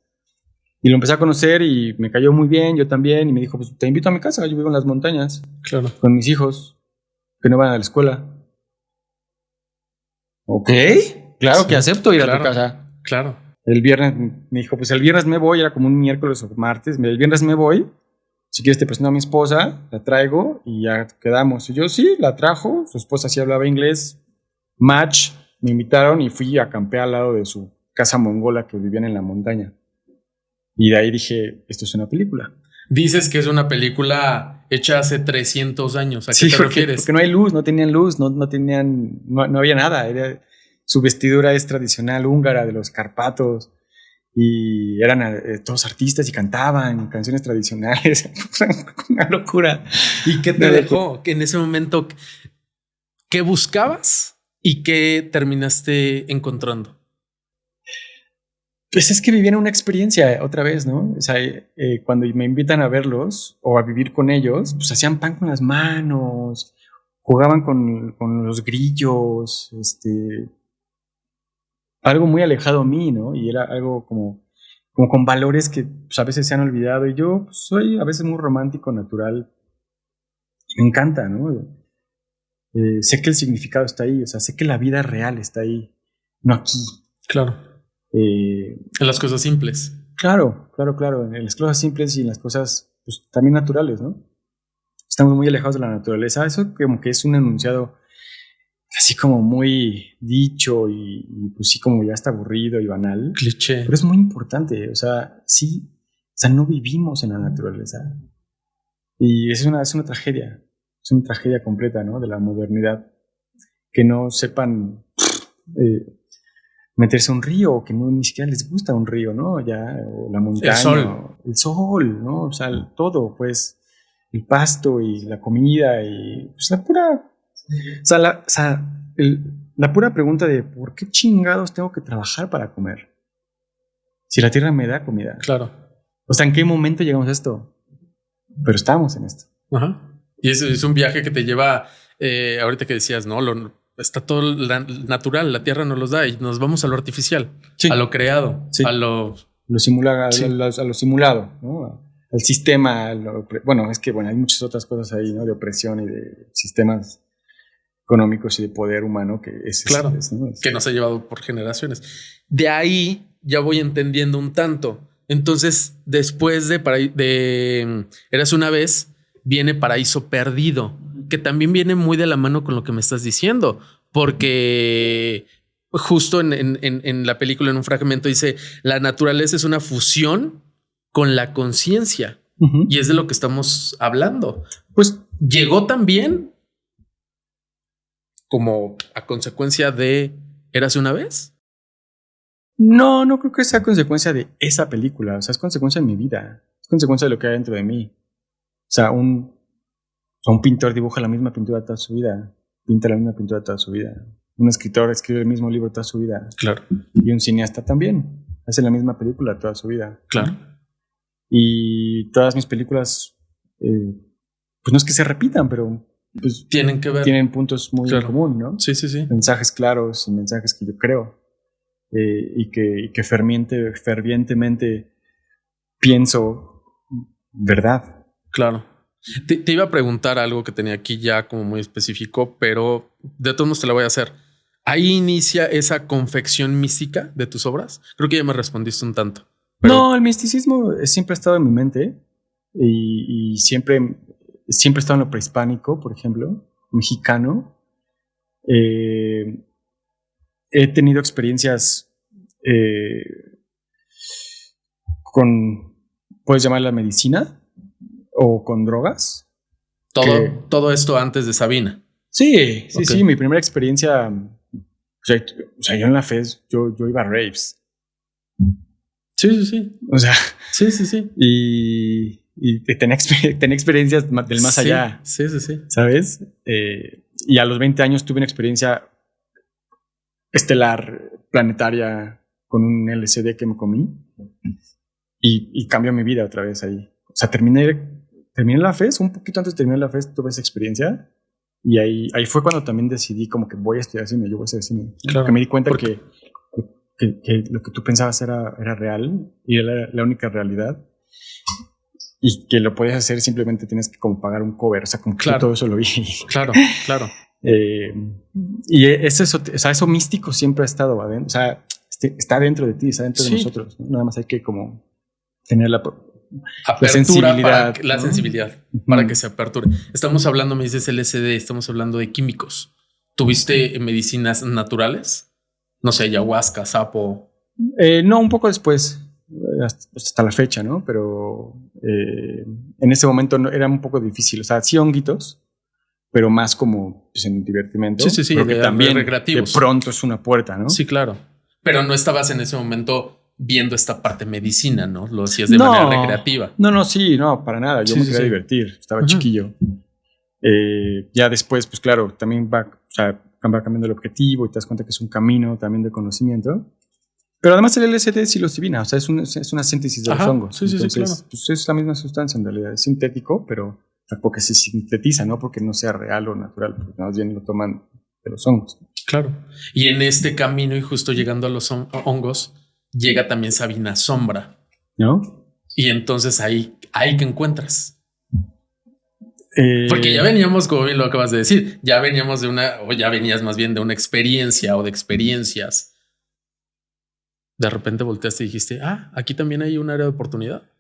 Y lo empecé a conocer y me cayó muy bien, yo también. Y me dijo, pues te invito a mi casa, yo vivo en las montañas.
Claro.
Con mis hijos, que no van a la escuela. Ok, claro, sí, que acepto ir a tu casa.
Claro.
El viernes me dijo, pues el viernes me voy, era como un miércoles o martes. El viernes me voy. Si quieres te presento a mi esposa, la traigo y ya quedamos. Y yo sí, la trajo. Su esposa sí hablaba inglés. Match, me invitaron y fui a campear al lado de su casa mongola que vivían en la montaña. Y de ahí dije, esto es una película.
Dices que es una película hecha hace 300 años. ¿A qué te refieres?
Porque no hay luz, no tenían luz, no había nada. Su vestidura es tradicional húngara de los Carpatos y eran todos artistas y cantaban canciones tradicionales. Una locura.
¿Y qué te dejó? Que en ese momento, ¿qué buscabas y qué terminaste encontrando?
Pues es que vivían una experiencia otra vez, ¿no? O sea, cuando me invitan a verlos o a vivir con ellos, pues hacían pan con las manos, jugaban con los grillos, algo muy alejado a mí, ¿no? Y era algo como con valores que pues, a veces se han olvidado. Y yo pues, soy a veces muy romántico, natural. Me encanta, ¿no? Sé que el significado está ahí, o sea, sé que la vida real está ahí, no aquí.
Claro. En las cosas simples.
Claro. En las cosas simples y en las cosas pues, también naturales, ¿no? Estamos muy alejados de la naturaleza. Eso como que es un enunciado así como muy dicho y pues sí como ya está aburrido y banal.
Cliché.
Pero es muy importante. O sea, sí, o sea, no vivimos en la naturaleza. Y es una tragedia. Es una tragedia completa, ¿no? De la modernidad. Que no sepan meterse a un río, o que no, ni siquiera les gusta un río, ¿no? Ya, o la montaña. El sol, ¿no? O sea, todo, pues, el pasto y la comida y pues la pura... la pura pregunta de ¿por qué chingados tengo que trabajar para comer? Si la tierra me da comida.
Claro.
O sea, ¿en qué momento llegamos a esto? Pero estamos en esto.
Ajá. Y es un viaje que te lleva, ahorita que decías, ¿no? Está todo natural, la tierra nos los da y nos vamos a lo artificial, sí, a lo creado, sí, a lo
simulado, sí, a lo simulado, ¿no? Al sistema, bueno, es que bueno, hay muchas otras cosas ahí, ¿no? De opresión y de sistemas económicos y de poder humano que es
claro, ¿no? Que nos ha llevado por generaciones. De ahí ya voy entendiendo un tanto. Entonces, después de Érase una vez, viene Paraíso Perdido, que también viene muy de la mano con lo que me estás diciendo, porque justo en la película, en un fragmento, dice, la naturaleza es una fusión con la conciencia. Uh-huh. Y es de lo que estamos hablando. Pues llegó también como a consecuencia de Érase una vez.
No creo que sea consecuencia de esa película. O sea, es consecuencia de mi vida. Es consecuencia de lo que hay dentro de mí. O sea, un pintor dibuja la misma pintura toda su vida. Pinta la misma pintura toda su vida. Un escritor escribe el mismo libro toda su vida.
Claro.
Y un cineasta también. Hace la misma película toda su vida.
Claro.
Y todas mis películas, pues no es que se repitan, pero pues
tienen que ver.
Tienen puntos muy en común, ¿no?
Sí.
Mensajes claros y mensajes que yo creo. Y que fervientemente pienso verdad.
Claro. Te iba a preguntar algo que tenía aquí ya como muy específico, pero de todos modos te la voy a hacer. ¿Ahí inicia esa confección mística de tus obras? Creo que ya me respondiste un tanto.
Pero... No, el misticismo siempre ha estado en mi mente y siempre ha estado en lo prehispánico, por ejemplo, mexicano. He tenido experiencias con, puedes llamarla medicina o con drogas.
Todo esto antes de Sabina.
Sí, mi primera experiencia, o sea, yo en la FES, yo iba a raves.
Sí.
O sea,
sí.
Y tenía experiencias del más allá.
Sí.
¿Sabes? Y a los 20 años tuve una experiencia estelar, planetaria, con un LSD que me comí y cambió mi vida otra vez ahí. O sea, terminé terminé la FES, un poquito antes de terminar la FES tuve esa experiencia. Y ahí fue cuando también decidí como que voy a estudiar cine, yo voy a estudiar cine.
Claro.
Porque me di cuenta que lo que tú pensabas era real y era la única realidad. Y que lo podías hacer, simplemente tienes que como pagar un cover. O sea, como que
Claro.
todo eso lo vi.
Claro.
Y eso místico siempre ha estado adentro. O sea, está dentro de ti, está dentro de nosotros, ¿no? Nada más hay que como tener la sensibilidad,
la sensibilidad, para que se aperture. Estamos hablando, me dices LSD, estamos hablando de químicos. ¿Tuviste medicinas naturales? No sé, ayahuasca, sapo.
No, un poco después, hasta la fecha, ¿no? Pero en ese momento era un poco difícil. O sea, sí honguitos, pero más como pues, en divertimento.
Sí,
porque también
recreativos.
De pronto es una puerta, ¿no?
Sí, claro. Pero no estabas en ese momento viendo esta parte medicina, ¿no? Lo hacías de manera recreativa.
No, para nada. Yo me quería divertir. Estaba chiquillo. Ya después, pues claro, también va cambiando el objetivo y te das cuenta que es un camino también de conocimiento. Pero además el LSD sí lo divina, o sea, es una síntesis de los hongos. Entonces, claro. Pues es la misma sustancia en realidad, es sintético, pero porque se sintetiza, no porque no sea real o natural, porque más bien lo toman de los hongos.
Claro. Y en este camino y justo llegando a los hongos, llega también Sabina Sombra,
¿no?
Y entonces ahí que encuentras. Porque ya veníamos, como bien lo acabas de decir, ya veníamos ya venías más bien de una experiencia o de experiencias. De repente volteaste y dijiste, aquí también hay un área de oportunidad.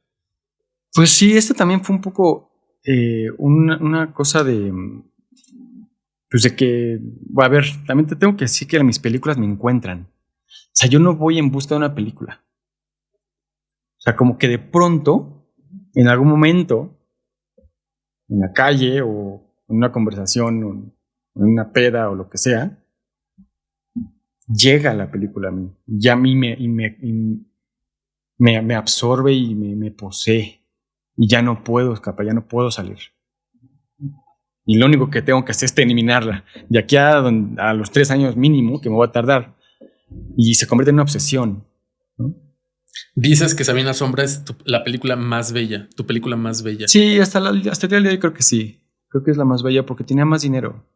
Pues sí, este también fue un poco una cosa de que, a ver, también te tengo que decir que mis películas me encuentran. O sea, yo no voy en busca de una película. O sea, como que de pronto, en algún momento, en la calle o en una conversación o en una peda o lo que sea, llega la película a mí. Ya a mí me absorbe y me posee. Y ya no puedo escapar, ya no puedo salir. Y lo único que tengo que hacer es eliminarla. De aquí a los 3 años mínimo, que me voy a tardar. Y se convierte en una obsesión, ¿no?
Dices que Sabina Sombra es la película más bella, tu película más bella.
Sí, hasta el día de hoy creo que sí. Creo que es la más bella porque tenía más dinero.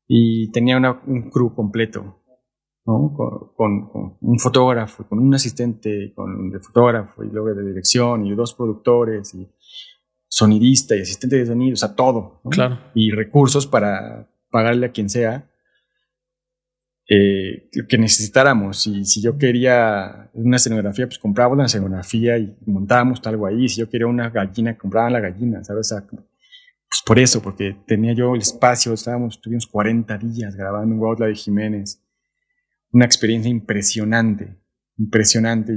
Y tenía un crew completo, ¿no? Con un fotógrafo, con un asistente, con el fotógrafo y luego de dirección y 2 productores y sonidista y asistente de sonido, o sea, todo, ¿no?
Claro.
Y recursos para pagarle a quien sea que necesitáramos. Y si yo quería una escenografía, pues comprábamos la escenografía y montábamos algo ahí. Si yo quería una gallina, compraban la gallina, ¿sabes? O sea, pues por eso, porque tenía yo el espacio, estuvimos 40 días grabando en Huautla de Jiménez. Una experiencia impresionante,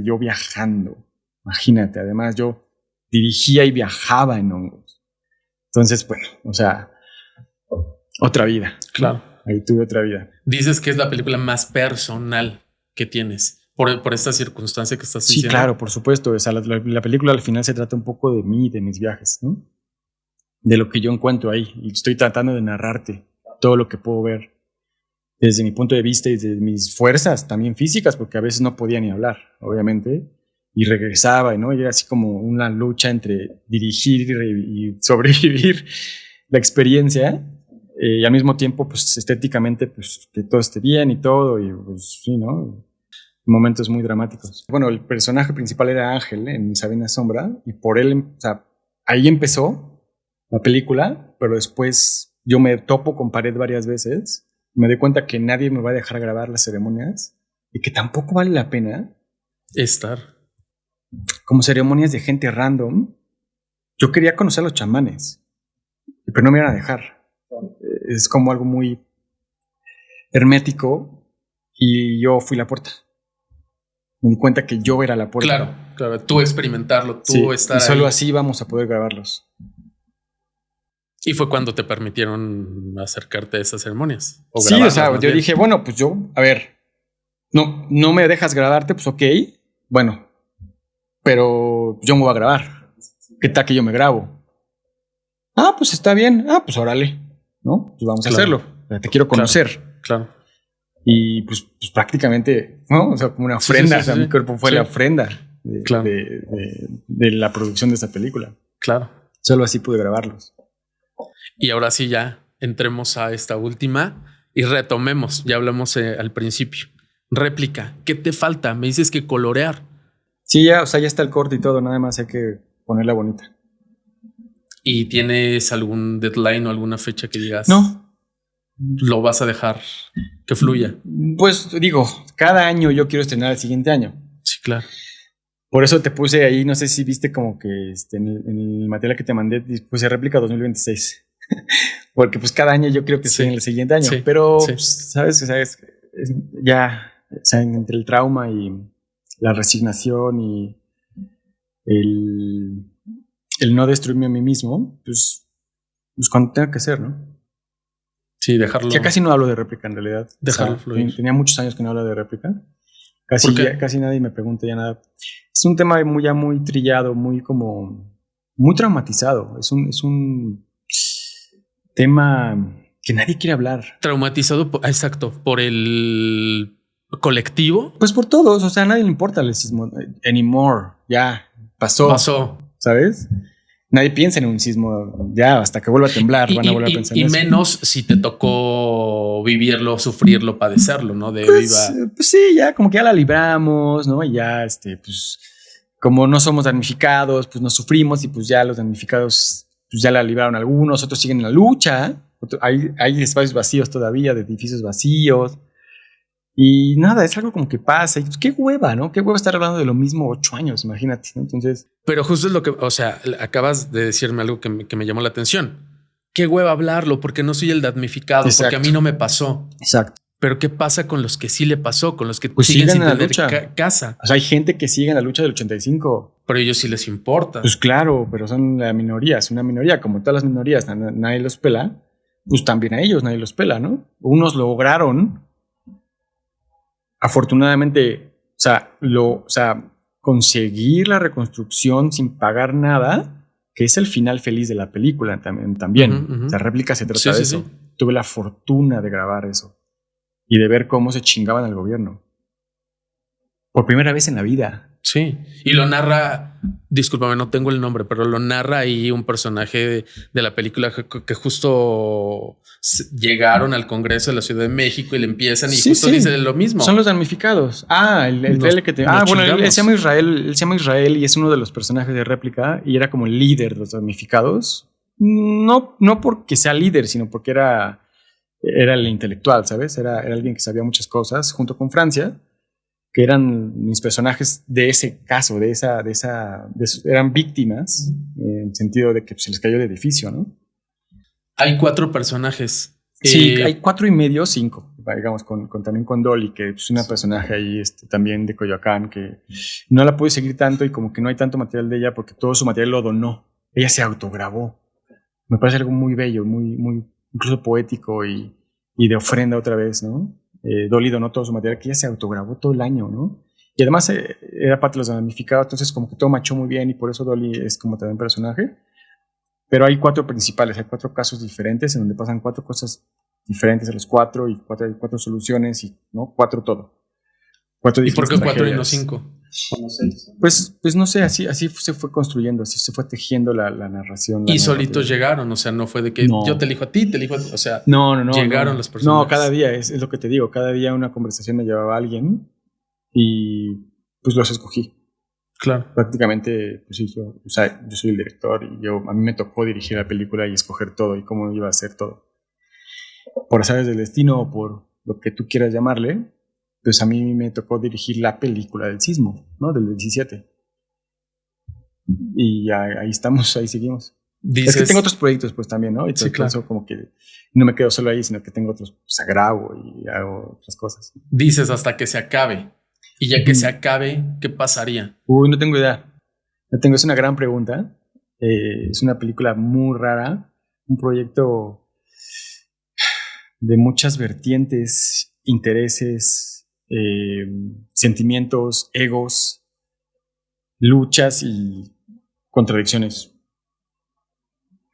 yo viajando, imagínate, además yo dirigía y viajaba en hongos. Entonces, bueno, o sea, otra vida.
Claro.
Ahí tuve otra vida.
Dices que es la película más personal que tienes por esta circunstancia que estás diciendo.
Sí, claro, por supuesto. O sea, la película al final se trata un poco de mí, de mis viajes, ¿no? De lo que yo encuentro ahí. Y estoy tratando de narrarte todo lo que puedo ver desde mi punto de vista y desde mis fuerzas también físicas, porque a veces no podía ni hablar, obviamente. Y regresaba, ¿no? Y era así como una lucha entre dirigir y sobrevivir la experiencia. Y al mismo tiempo, pues estéticamente, pues que todo esté bien y todo. Y pues sí, ¿no? Momentos muy dramáticos. Bueno, el personaje principal era Ángel en Sabina Sombra. Y por él, o sea, ahí empezó la película. Pero después yo me topo con pared varias veces. Me doy cuenta que nadie me va a dejar grabar las ceremonias. Y que tampoco vale la pena
estar
como ceremonias de gente random. Yo quería conocer a los chamanes, pero no me iban a dejar. Es como algo muy hermético y yo fui la puerta. Me di cuenta que yo era la puerta.
Claro. Tú experimentarlo, tú estar ahí.
Y solo así vamos a poder grabarlos.
Y fue cuando te permitieron acercarte a esas ceremonias.
O sea, yo dije, bueno, pues a ver, no me dejas grabarte, pues ok, bueno, pero yo me voy a grabar. ¿Qué tal que yo me grabo? Pues está bien. Pues órale, ¿no? Pues vamos a hacerlo. Te quiero conocer.
Claro.
Y pues prácticamente, ¿no? O sea, como una ofrenda. Sí. Mi cuerpo fue la ofrenda de la producción de esa película.
Claro.
Solo así pude grabarlos.
Y ahora sí, ya entremos a esta última y retomemos. Ya hablamos al principio. Réplica, ¿qué te falta? Me dices que colorear.
Sí, ya, o sea, ya está el corte y todo, nada más hay que ponerla bonita.
¿Y tienes algún deadline o alguna fecha que digas?
No.
¿Lo vas a dejar que fluya?
Pues digo, cada año yo quiero estrenar el siguiente año.
Sí, claro.
Por eso te puse ahí, no sé si viste como que en el material que te mandé, puse réplica 2026. Porque pues cada año yo creo que estoy en el siguiente año.
Sí,
pero,
sí.
Pues, ¿sabes? Ya, o sea, entre el trauma y la resignación y el no destruirme a mí mismo, pues cuando tenga que ser, ¿no?
Sí, dejarlo.
Ya casi no hablo de réplica en realidad.
Dejarlo fluir.
Tenía muchos años que no hablo de réplica. Casi nadie me pregunta ya nada. Es un tema ya muy trillado, muy traumatizado. Es un tema que nadie quiere hablar.
Traumatizado, exacto, por el colectivo.
Pues por todos, o sea, a nadie le importa el sismo anymore. Ya, pasó. ¿Sabes? Nadie piensa en un sismo, ya, hasta que vuelva a temblar, van a volver a pensar en eso.
Y menos si te tocó vivirlo, sufrirlo, padecerlo, ¿no?
Pues sí, ya como que ya la libramos, ¿no? Y ya, pues, como no somos damnificados, pues nos sufrimos y pues ya los damnificados, pues ya la libraron algunos, otros siguen en la lucha. Hay espacios vacíos todavía, de edificios vacíos. Y nada, es algo como que pasa. Y pues, qué hueva, ¿no? Qué hueva estar hablando de lo mismo 8 años, imagínate, ¿no? Entonces.
Pero justo es lo que, o sea, acabas de decirme algo que me llamó la atención. Qué hueva hablarlo porque no soy el damnificado,
Exacto.
porque a mí no me pasó.
Exacto.
Pero ¿qué pasa con los que sí le pasó? Con los que
pues
siguen sin
en la
tener
lucha.
Casa.
O sea, hay gente que sigue en la lucha del 85.
Pero a ellos sí les importa.
Pues claro, pero son la minoría, es una minoría. Como todas las minorías, nadie los pela. Pues también a ellos nadie los pela, ¿no? Unos lograron, afortunadamente, conseguir la reconstrucción sin pagar nada, que es el final feliz de la película también. O sea, réplica se trata de eso. Sí. Tuve la fortuna de grabar eso y de ver cómo se chingaban al gobierno. Por primera vez en la vida.
Sí, y lo narra, discúlpame, no tengo el nombre, pero lo narra ahí un personaje de la película que justo llegaron al Congreso de la Ciudad de México y le empiezan y justo dice lo mismo.
Son los damnificados. El trailer que te... bueno, él se llama Israel y es uno de los personajes de réplica y era como el líder de los damnificados. No porque sea líder, sino porque era el intelectual, ¿sabes? Era alguien que sabía muchas cosas junto con Francia, que eran mis personajes de ese caso, eran víctimas, en el sentido de que se les cayó el edificio, ¿no?
Hay 4 personajes.
Sí, hay 4 y medio, 5, digamos, también con Dolly, que es una personaje ahí también de Coyoacán, que no la pude seguir tanto y como que no hay tanto material de ella porque todo su material lo donó. Ella se autograbó. Me parece algo muy bello, muy incluso poético y de ofrenda otra vez, ¿no? Dolly donó todo su material, que ella se autograbó todo el año, ¿no? Y además era parte de los damnificados, entonces como que todo machó muy bien y por eso Dolly es como también personaje. Pero hay 4 principales, hay 4 casos diferentes en donde pasan 4 cosas diferentes a los 4 y 4 soluciones y, ¿no? 4 todo. 4
¿Y por qué 4 y no 5?
Pues no sé, así se fue construyendo, así se fue tejiendo la narración.
Y solitos llegaron, o sea, no fue de que yo te elijo a ti, te elijo a ti, o sea,
no,
llegaron los personajes.
No, cada día, es lo que te digo, cada día una conversación me llevaba a alguien y pues los escogí.
Claro.
Prácticamente, pues sí, yo soy el director y a mí me tocó dirigir la película y escoger todo y cómo iba a ser todo. Por azares del destino o por lo que tú quieras llamarle, pues a mí me tocó dirigir la película del sismo, ¿no? Del 17. Y ahí estamos, ahí seguimos. Es que tengo otros proyectos pues también, ¿no? Y sí, claro. Como que no me quedo solo ahí, sino que tengo otros, pues grabo y hago otras cosas.
Dices hasta que se acabe. Y ya que se acabe, ¿qué pasaría?
No tengo idea. Es una gran pregunta. Es una película muy rara. Un proyecto de muchas vertientes, intereses, sentimientos, egos, luchas y contradicciones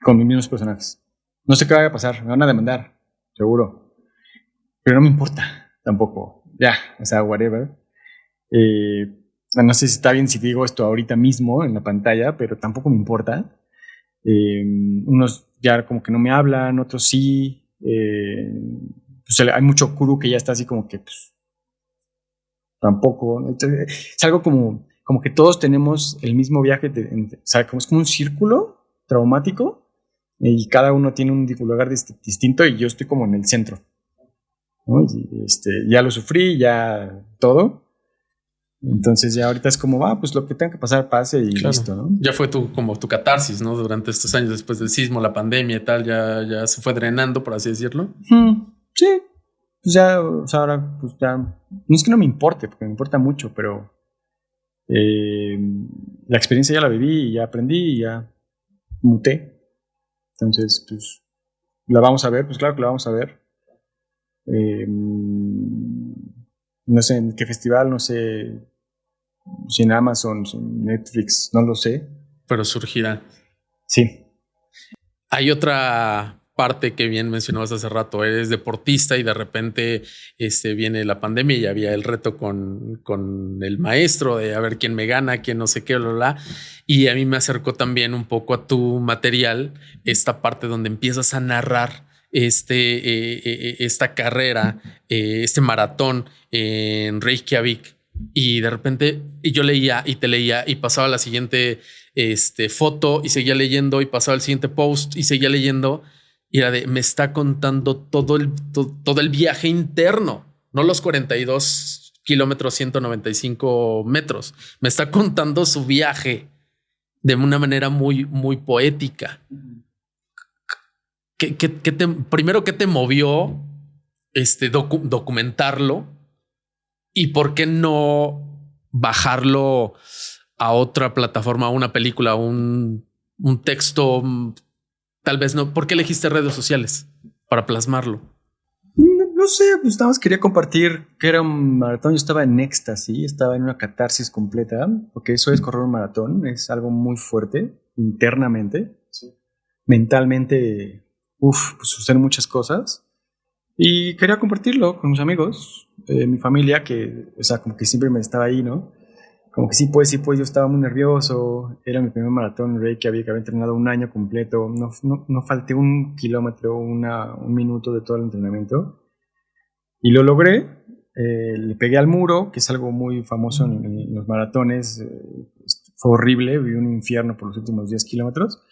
con mis mismos personajes. No sé qué vaya a pasar, me van a demandar, seguro. Pero no me importa tampoco. Ya, o sea, whatever. No sé si está bien si digo esto ahorita mismo en la pantalla, pero tampoco me importa. Unos ya como que no me hablan, otros sí. Pues hay mucho crew que ya está así como que pues, tampoco, ¿no? Entonces, es algo como que todos tenemos el mismo viaje, o sea, como es como un círculo traumático y cada uno tiene un lugar distinto y yo estoy como en el centro, ¿no? Y, ya lo sufrí, ya todo. Entonces ya ahorita es como, pues lo que tenga que pasar pase y claro, listo, ¿no?
Ya fue como tu catarsis, ¿no? Durante estos años después del sismo, la pandemia y tal, ya se fue drenando, por así decirlo.
Sí, pues ya, o sea, ahora pues ya, no es que no me importe, porque me importa mucho, pero la experiencia ya la viví y ya aprendí y ya muté. Entonces, pues la vamos a ver, pues claro que la vamos a ver. No sé en qué festival, no sé si en Amazon, si en Netflix, no lo sé.
Pero surgirá.
Sí.
Hay otra parte que bien mencionabas hace rato, eres deportista y de repente viene la pandemia y había el reto con el maestro de a ver quién me gana, quién no sé qué, bla, bla. Y a mí me acercó también un poco a tu material, esta parte donde empiezas a narrar esta carrera, este maratón en Reykjavik. Y de repente yo leía y te leía y pasaba la siguiente foto y seguía leyendo y pasaba el siguiente post y seguía leyendo y era de me está contando todo el viaje interno, no los 42 kilómetros, 195 metros. Me está contando su viaje de una manera muy, muy poética. Primero, ¿qué te movió documentarlo? ¿Y por qué no bajarlo a otra plataforma, a una película, un texto? Tal vez no. ¿Por qué elegiste redes sociales para plasmarlo?
No sé, pues nada más quería compartir que era un maratón. Yo estaba en éxtasis, estaba en una catarsis completa, porque eso es correr un maratón, es algo muy fuerte internamente, sí. Mentalmente, pues suceden muchas cosas. Y quería compartirlo con mis amigos, mi familia, que, o sea, como que siempre me estaba ahí, ¿no? Como que sí, pues, yo estaba muy nervioso, era mi primer maratón en Reykjavik, había entrenado un año completo, no falté un kilómetro, un minuto de todo el entrenamiento. Y lo logré, le pegué al muro, que es algo muy famoso en los maratones, fue horrible, viví un infierno por los últimos 10 kilómetros.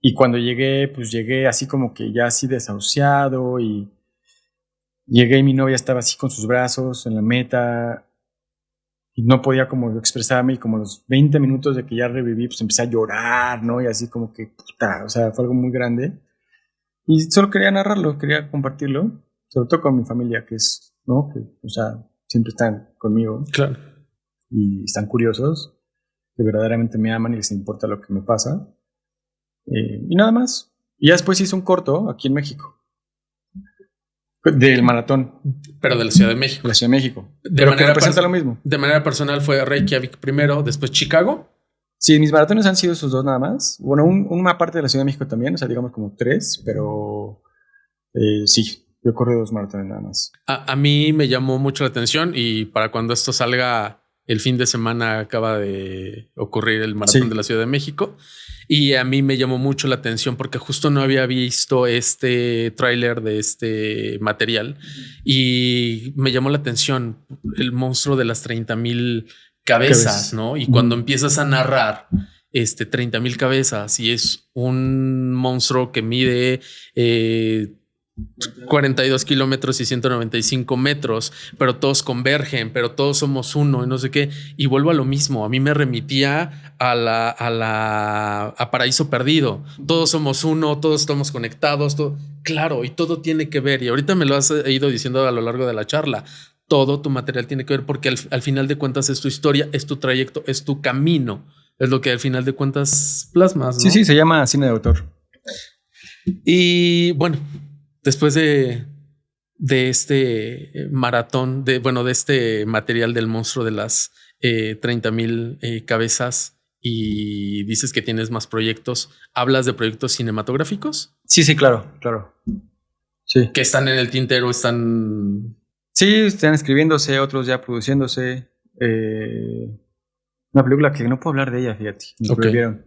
Y cuando llegué, pues llegué así como que ya así desahuciado y llegué y mi novia estaba así con sus brazos en la meta y no podía como expresarme y como los 20 minutos de que ya reviví, pues empecé a llorar, ¿no? Y así como que, puta, o sea, fue algo muy grande. Y solo quería narrarlo, quería compartirlo, sobre todo con mi familia, que es, ¿no? Que, o sea, siempre están conmigo.
Claro.
Y están curiosos, que verdaderamente me aman y les importa lo que me pasa. Y nada más. Y ya después hice un corto aquí en México. Del maratón.
Pero de la Ciudad de México.
La Ciudad de México. Pero que representa lo mismo.
De manera personal fue Reykjavik primero, después Chicago.
Sí, mis maratones han sido esos dos nada más. Bueno, una parte de la Ciudad de México también, o sea, digamos como 3, pero sí, yo corro 2 maratones nada más.
A mí me llamó mucho la atención y para cuando esto salga el fin de semana acaba de ocurrir el maratón de la Ciudad de México. Y a mí me llamó mucho la atención porque justo no había visto este tráiler de este material y me llamó la atención el monstruo de las 30,000 cabezas, ¿no? Y cuando empiezas a narrar 30,000 cabezas y es un monstruo que mide 42 kilómetros y 195 metros, pero todos convergen, pero todos somos uno y no sé qué. Y vuelvo a lo mismo. A mí me remitía a Paraíso Perdido. Todos somos uno, todos estamos conectados. Todo, claro, y todo tiene que ver. Y ahorita me lo has ido diciendo a lo largo de la charla. Todo tu material tiene que ver porque al final de cuentas es tu historia, es tu trayecto, es tu camino. Es lo que al final de cuentas plasmas, ¿no?
Sí, se llama cine de autor.
Y bueno, después de este maratón, de este material del monstruo de las 30,000 cabezas y dices que tienes más proyectos, ¿hablas de proyectos cinematográficos?
Sí, claro. Sí.
¿Que están en el tintero? ¿Están...?
Sí, están escribiéndose, otros ya produciéndose. Una película que no puedo hablar de ella, fíjate. Me prohibieron.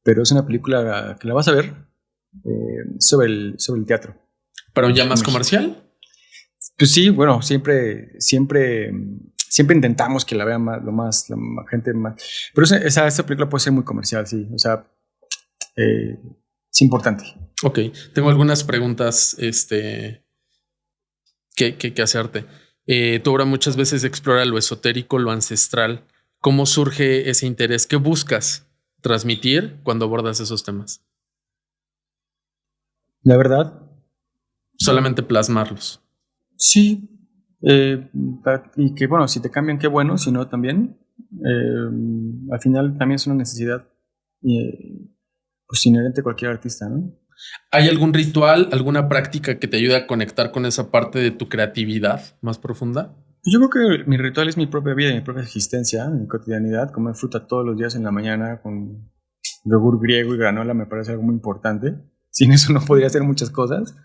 pero es una película que la vas a ver sobre el teatro.
¿Pero ya más comercial?
Pues sí, bueno, siempre intentamos que la vean la gente más. Pero esta película puede ser muy comercial, sí. O sea, es importante.
Ok, tengo algunas preguntas que hacerte. Tu obra muchas veces explora lo esotérico, lo ancestral. ¿Cómo surge ese interés? ¿Qué buscas transmitir cuando abordas esos temas?
La verdad,
Solamente plasmarlos.
sí. Y que bueno, si te cambian, qué bueno, si no, también. Al final también es una necesidad pues inherente a cualquier artista, ¿no?
¿Hay algún ritual, alguna práctica que te ayude a conectar con esa parte de tu creatividad más profunda?
Pues yo creo que mi ritual es mi propia vida, mi propia existencia, mi cotidianidad. Comer fruta todos los días en la mañana con yogur griego y granola me parece algo muy importante. Sin eso no podría hacer muchas cosas.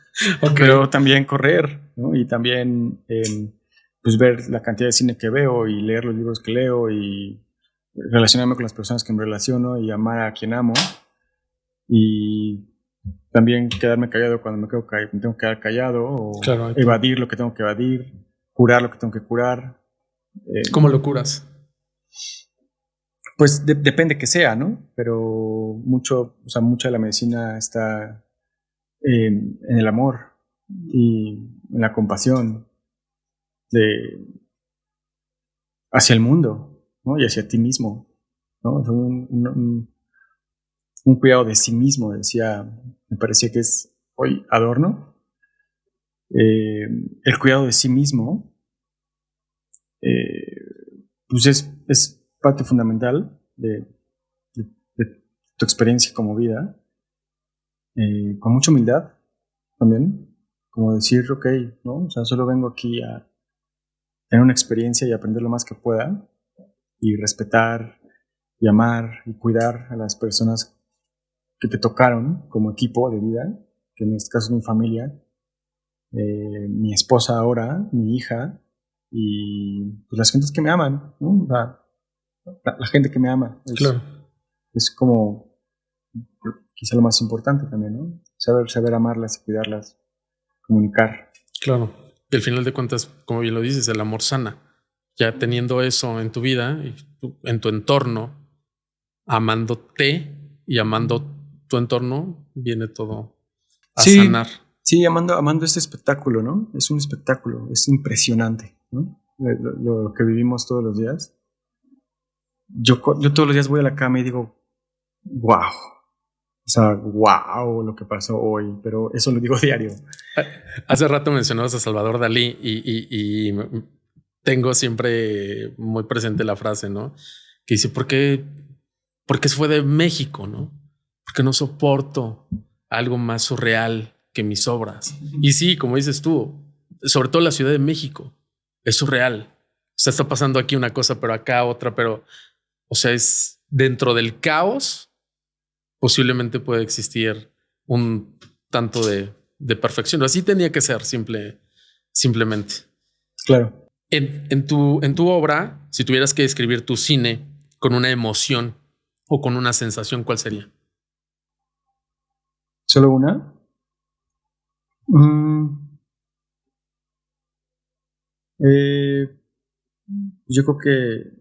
Okay. Pero también correr, ¿no? Y también pues ver la cantidad de cine que veo y leer los libros que leo y relacionarme con las personas que me relaciono y amar a quien amo. Y también quedarme callado cuando me tengo que quedar callado o claro, evadir lo que tengo que evadir, curar lo que tengo que curar.
¿Cómo lo curas?
Pues depende que sea, ¿no? Pero mucha de la medicina está en el amor y en la compasión hacia el mundo, ¿no? Y hacia ti mismo, ¿no? O sea, un cuidado de sí mismo, me parecía que es hoy Adorno. El cuidado de sí mismo pues es parte fundamental de tu experiencia como vida, con mucha humildad también, como decir, ok, ¿no? O sea, solo vengo aquí a tener una experiencia y aprender lo más que pueda y respetar y amar y cuidar a las personas que te tocaron como equipo de vida, que en este caso es mi familia, mi esposa ahora, mi hija y pues las gentes que me aman, ¿no? La gente que me ama.
Claro.
Es como quizá lo más importante también, ¿no? Saber amarlas y cuidarlas, comunicar.
Claro. Y al final de cuentas, como bien lo dices, el amor sana. Ya teniendo eso en tu vida, en tu entorno, amándote y amando tu entorno, viene todo a sanar.
Sí, amando este espectáculo, ¿no? Es un espectáculo, es impresionante, ¿no? Lo que vivimos todos los días. Yo todos los días voy a la cama y digo, wow. O sea, wow, lo que pasó hoy, pero eso lo digo diario.
Hace rato mencionabas a Salvador Dalí y tengo siempre muy presente la frase, ¿no? Que dice, ¿por qué se fue de México, no? Porque no soporto algo más surreal que mis obras. Y sí, como dices tú, sobre todo la Ciudad de México, es surreal. O sea, está pasando aquí una cosa, pero acá otra, pero, o sea, es dentro del caos. Posiblemente puede existir un tanto de perfección. Así tenía que ser simplemente.
Claro.
En tu obra, si tuvieras que describir tu cine con una emoción o con una sensación, ¿cuál sería?
¿Solo una? Yo creo que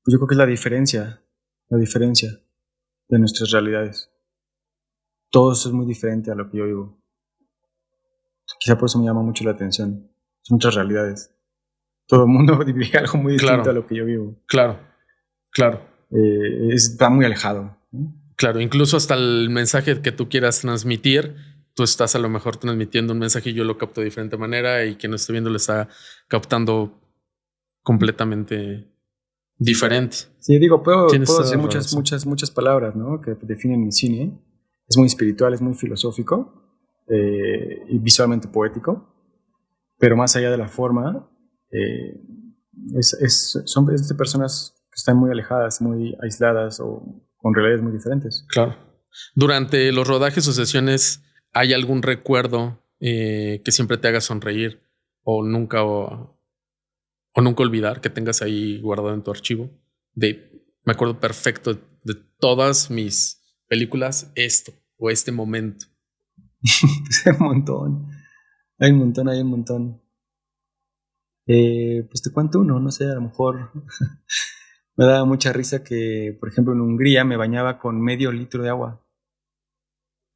es la diferencia de nuestras realidades. Todo eso es muy diferente a lo que yo vivo. Quizá por eso me llama mucho la atención. Son otras realidades. Todo el mundo vive algo muy distinto a lo que yo vivo.
Claro.
Está muy alejado, ¿no?
Claro, incluso hasta el mensaje que tú quieras transmitir, tú estás a lo mejor transmitiendo un mensaje y yo lo capto de diferente manera y quien lo esté viendo lo está captando completamente diferente.
Sí, digo, puedo decir muchas palabras, ¿no? Que definen mi cine. Es muy espiritual, es muy filosófico y visualmente poético, pero más allá de la forma, son de personas que están muy alejadas, muy aisladas o con realidades muy diferentes.
Claro. Durante los rodajes o sesiones, ¿hay algún recuerdo que siempre te haga sonreír o nunca olvidar que tengas ahí guardado en tu archivo? Me Me acuerdo perfecto de todas mis películas, esto o este momento.
Pues hay un montón. Hay un montón, hay un montón. Pues te cuento uno, no sé, a lo mejor me daba mucha risa que, por ejemplo, en Hungría me bañaba con medio litro de agua.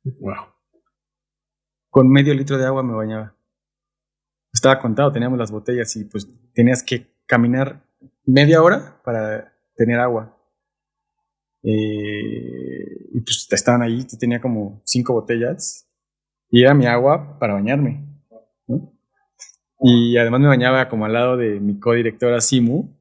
Wow.
Con medio litro de agua me bañaba. Estaba contado, teníamos las botellas y pues tenías que caminar media hora para tener agua. Y pues estaban ahí, tenía como 5 botellas y era mi agua para bañarme, ¿no? Y además me bañaba como al lado de mi codirectora Simu.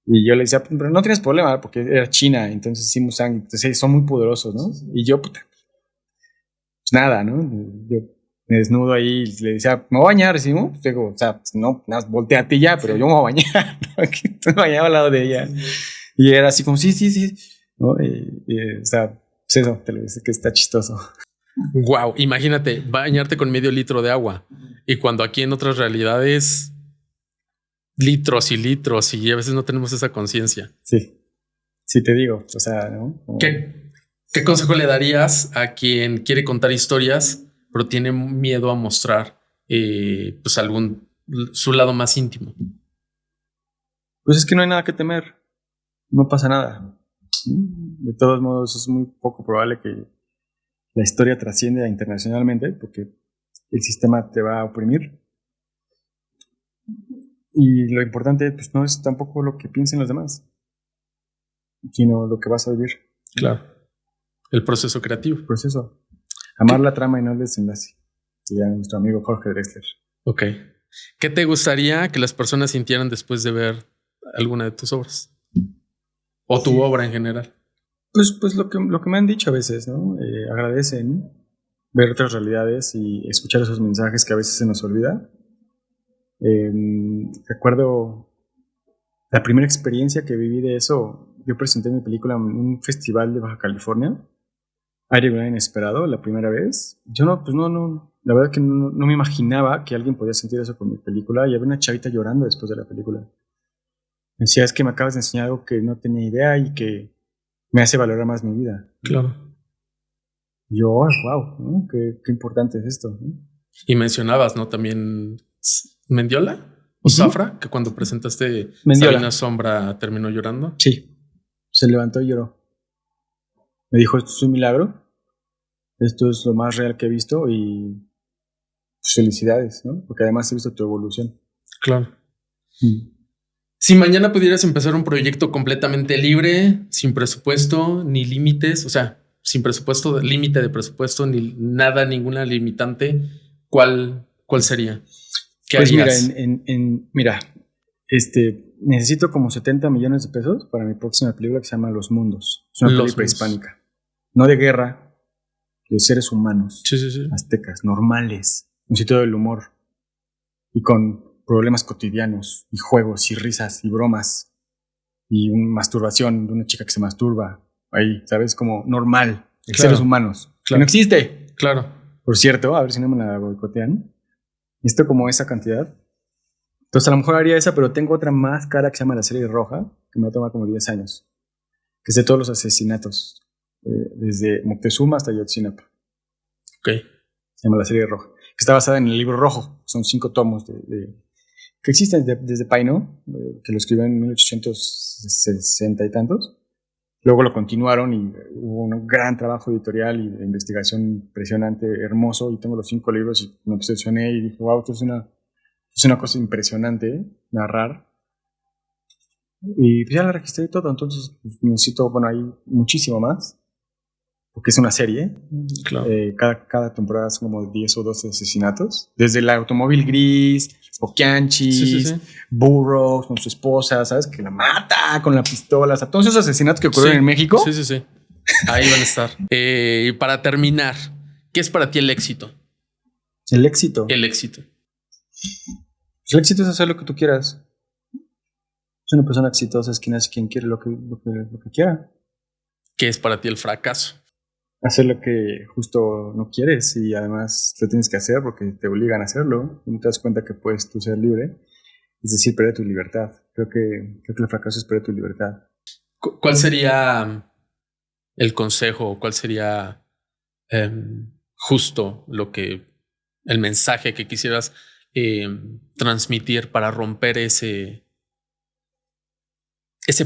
Y yo le decía, pero no tienes problema, porque era China, entonces Simu Sang, entonces son muy poderosos, ¿no? Y yo, puta, pues nada, ¿no? Yo me desnudo ahí y le decía, ¿me voy a bañar, Simu? Pues digo, o sea, no, nada, volteate ya, pero yo me voy a bañar, ¿no? Entonces me bañaba al lado de ella. Y era así como, sí, sí, sí, ¿no? O sea, pues eso, te lo dice que está chistoso.
Wow, imagínate bañarte con medio litro de agua y cuando aquí en otras realidades litros y litros y a veces no tenemos esa conciencia.
Sí, sí te digo, o sea, ¿no? Como...
¿Qué consejo le darías a quien quiere contar historias pero tiene miedo a mostrar pues su lado más íntimo?
Pues es que no hay nada que temer, no pasa nada. De todos modos, es muy poco probable que la historia trasciende internacionalmente porque el sistema te va a oprimir. Y lo importante pues, no es tampoco lo que piensen los demás, sino lo que vas a vivir.
Claro. El proceso creativo.
El proceso. Amar la trama y no el desenlace. Sería nuestro amigo Jorge Drexler.
Ok. ¿Qué te gustaría que las personas sintieran después de ver alguna de tus obras? O tu obra en general.
Pues lo que me han dicho a veces, ¿no? Agradecen ver otras realidades y escuchar esos mensajes que a veces se nos olvida. Recuerdo la primera experiencia que viví de eso. Yo presenté mi película en un festival de Baja California, Aire Inesperado, la primera vez. Yo no, la verdad que no me imaginaba que alguien podía sentir eso con mi película y había una chavita llorando después de la película. Me decía, es que me acabas de enseñar algo que no tenía idea y que me hace valorar más mi vida.
Claro.
Y yo, wow, ¿no? Qué importante es esto, ¿no?
Y mencionabas, ¿no? También Mendiola o Zafra, que cuando presentaste
Mendiola.
Sabina Sombra terminó llorando.
Sí, se levantó y lloró. Me dijo, esto es un milagro, esto es lo más real que he visto y pues, felicidades, ¿no? Porque además he visto tu evolución.
Claro. Si mañana pudieras empezar un proyecto completamente libre, sin presupuesto ni límites, o sea, sin presupuesto, límite de presupuesto, ni nada, ninguna limitante, ¿cuál sería? ¿Qué
pues
harías?
Mira, necesito como 70 millones de pesos para mi próxima película que se llama Los Mundos. Es una película prehispánica. No de guerra, de seres humanos,
sí.
aztecas, normales, un sitio del humor y con problemas cotidianos y juegos y risas y bromas y una masturbación de una chica que se masturba ahí, ¿sabes? Como normal, de seres humanos. Claro. Que no existe.
Claro.
Por cierto, a ver si no me la boicotean. Esto como esa cantidad. Entonces a lo mejor haría esa, pero tengo otra más cara que se llama La Serie Roja, que me va a tomar como 10 años. Que es de todos los asesinatos, desde Moctezuma hasta Ayotzinapa.
Ok.
Se llama La Serie Roja. Que está basada en el libro rojo. Son 5 tomos que existen desde Paino, que lo escribió en 1860 y tantos. Luego lo continuaron y hubo un gran trabajo editorial y de investigación impresionante, hermoso. Y tengo los 5 libros y me obsesioné y dije, wow, esto es una cosa impresionante, narrar. Y pues ya la registré todo, entonces pues, necesito, bueno, hay muchísimo más, porque es una serie.
Claro.
Cada temporada son como 10 o 12 asesinatos. Desde el automóvil gris, Okianchis, Burroughs con su esposa, ¿sabes? Que la mata con la pistola. O sea, todos esos asesinatos que ocurrieron en México.
Sí. Ahí van a estar. Y para terminar, ¿qué es para ti el éxito?
El éxito.
El éxito.
Pues el éxito es hacer lo que tú quieras. Es una persona exitosa, es quien hace quien quiere lo que quiera.
¿Qué es para ti el fracaso?
Hacer lo que justo no quieres y además lo tienes que hacer porque te obligan a hacerlo y no te das cuenta que puedes tú ser libre, es decir, perder tu libertad. Creo que el fracaso es perder tu libertad.
¿Cuál sería el consejo? ¿Cuál sería justo el mensaje que quisieras transmitir para romper ese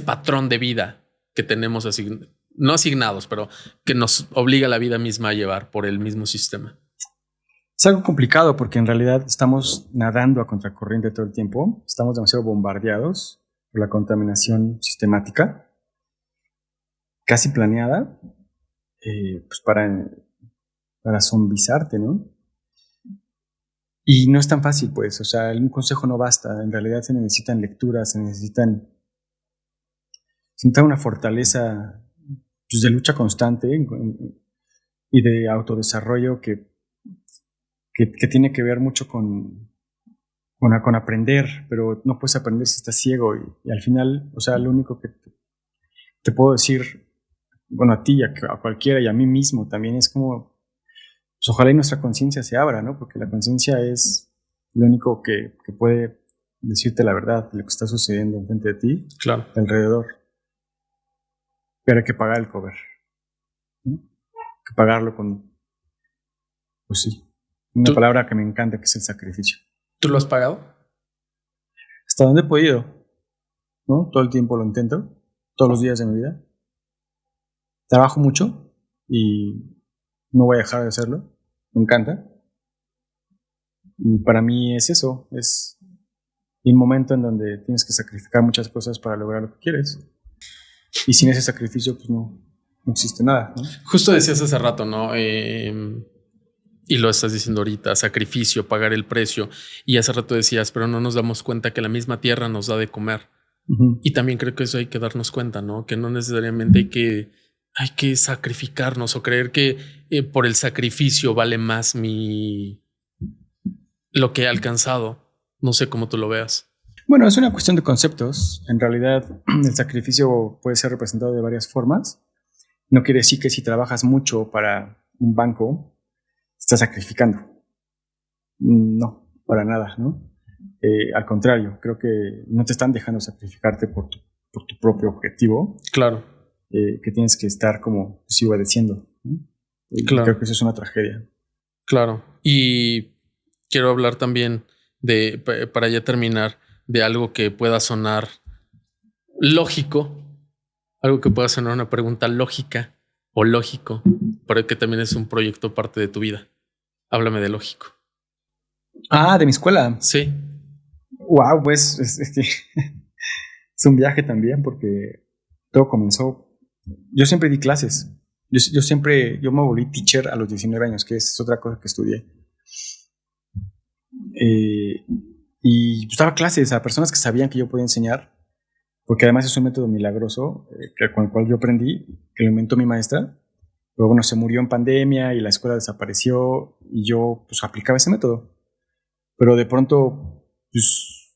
patrón de vida que tenemos no asignados, pero que nos obliga la vida misma a llevar por el mismo sistema?
Es algo complicado porque en realidad estamos nadando a contracorriente todo el tiempo. Estamos demasiado bombardeados por la contaminación sistemática, casi planeada, pues para zombizarte, ¿no? Y no es tan fácil, pues. O sea, un consejo no basta. En realidad se necesitan lecturas, se necesita una fortaleza, pues, de lucha constante y de autodesarrollo que tiene que ver mucho con aprender, pero no puedes aprender si estás ciego y al final, o sea, lo único que te puedo decir, bueno, a ti, a cualquiera y a mí mismo también es como, pues ojalá y nuestra conciencia se abra, ¿no? Porque la conciencia es lo único que puede decirte la verdad de lo que está sucediendo enfrente de ti,
claro,
alrededor. Pero hay que pagar el cover, ¿no? Hay que pagarlo con, pues sí, una palabra que me encanta, que es el sacrificio.
¿Tú lo has pagado?
Hasta donde he podido, ¿no? Todo el tiempo lo intento, todos los días de mi vida. Trabajo mucho y no voy a dejar de hacerlo. Me encanta. Y para mí es eso, es un momento en donde tienes que sacrificar muchas cosas para lograr lo que quieres. Y sin ese sacrificio, pues no existe nada, ¿no?
Justo decías hace rato, ¿no? Y lo estás diciendo ahorita, sacrificio, pagar el precio. Y hace rato decías, pero no nos damos cuenta que la misma tierra nos da de comer. Uh-huh. Y también creo que eso hay que darnos cuenta, ¿no? Que no necesariamente hay que sacrificarnos o creer que por el sacrificio vale más lo que he alcanzado. No sé cómo tú lo veas.
Bueno, es una cuestión de conceptos. En realidad, el sacrificio puede ser representado de varias formas. No quiere decir que si trabajas mucho para un banco, estás sacrificando. No, para nada, ¿no? Al contrario, creo que no te están dejando sacrificarte por tu propio objetivo.
Claro.
Que tienes que estar como pues, obedeciendo, ¿no? Claro. Creo que eso es una tragedia.
Claro. Y quiero hablar también para ya terminar, de algo que pueda sonar lógico, algo que pueda sonar una pregunta lógica o lógico, pero que también es un proyecto parte de tu vida. Háblame de lógico.
Ah, de mi escuela.
Sí.
Wow, pues es que es un viaje también porque todo comenzó. Yo siempre di clases. Yo me volví teacher a los 19 años, que es otra cosa que estudié. Y pues daba clases a personas que sabían que yo podía enseñar, porque además es un método milagroso con el cual yo aprendí, que lo inventó mi maestra. Pero bueno, se murió en pandemia y la escuela desapareció y yo pues aplicaba ese método. Pero de pronto, pues,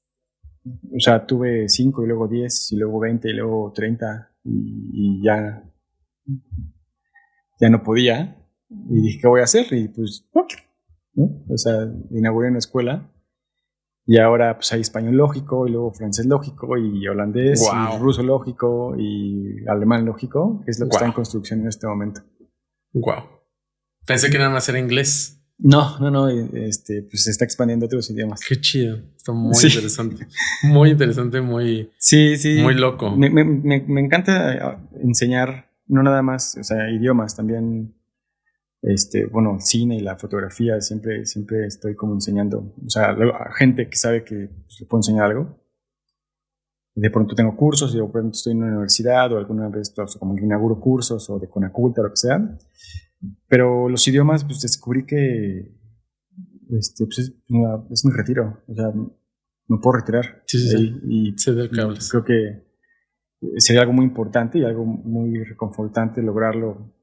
o sea, tuve 5 y luego 10 y luego 20 y luego 30 y ya no podía. Y dije, ¿qué voy a hacer? Y pues, ¿no? O sea, inauguré una escuela y ahora pues hay español lógico y luego francés lógico y holandés y ruso lógico y alemán lógico, que es lo que está en construcción en este momento.
Wow. Pensé que iban a hacer inglés.
No, pues se está expandiendo a otros idiomas.
Qué chido, está muy interesante. Muy interesante, muy, muy loco.
Me encanta enseñar, no nada más, o sea, idiomas, también, bueno, el cine y la fotografía, siempre estoy como enseñando, o sea, a gente que sabe que pues, le puedo enseñar algo. De pronto tengo cursos, y de pronto estoy en una universidad, o alguna vez pues, como que inauguro cursos, o de Conaculta, lo que sea. Pero los idiomas, pues descubrí que pues, es mi retiro. O sea, me puedo retirar.
Sí.
Y creo que sería algo muy importante y algo muy reconfortante lograrlo.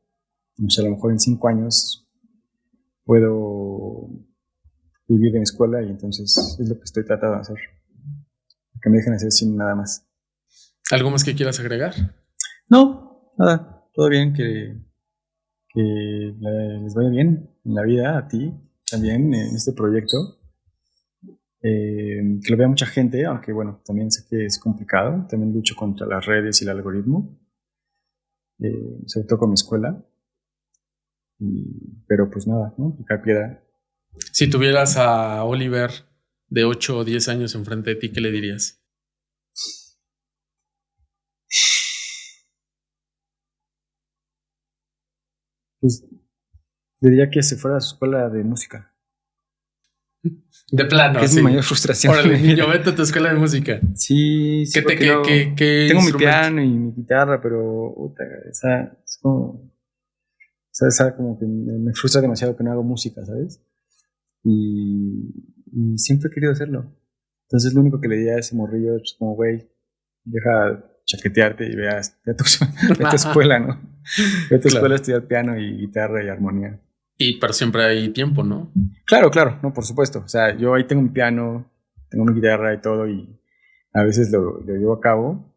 O sea, a lo mejor en 5 años puedo vivir en escuela y entonces es lo que estoy tratando de hacer. Que me dejen hacer sin nada más.
¿Algo más que quieras agregar?
No, nada. Todo bien, que les vaya bien en la vida, a ti también en este proyecto, que lo vea mucha gente, aunque bueno, también sé que es complicado, también lucho contra las redes y el algoritmo, sobre todo con mi escuela. Pero pues nada, ¿no? Picar piedra.
Si tuvieras a Oliver de 8 o 10 años enfrente de ti, ¿qué le dirías?
Pues le diría que se fuera a su escuela de música.
De plano,
que es mi mayor frustración.
Órale, niño, vete a tu escuela de música.
Sí,
¿Qué
tengo mi piano y mi guitarra, pero esa es como... esa como que me frustra demasiado que no hago música, ¿sabes? Y siempre he querido hacerlo. Entonces lo único que le diría a ese morrillo es como, güey, deja chaquetearte y ve a tu escuela, ¿no? Ve a tu escuela a estudiar piano y guitarra y armonía.
Pero siempre hay tiempo, ¿no?
Claro, no, por supuesto. O sea, yo ahí tengo mi piano, tengo mi guitarra y todo, y a veces lo llevo a cabo,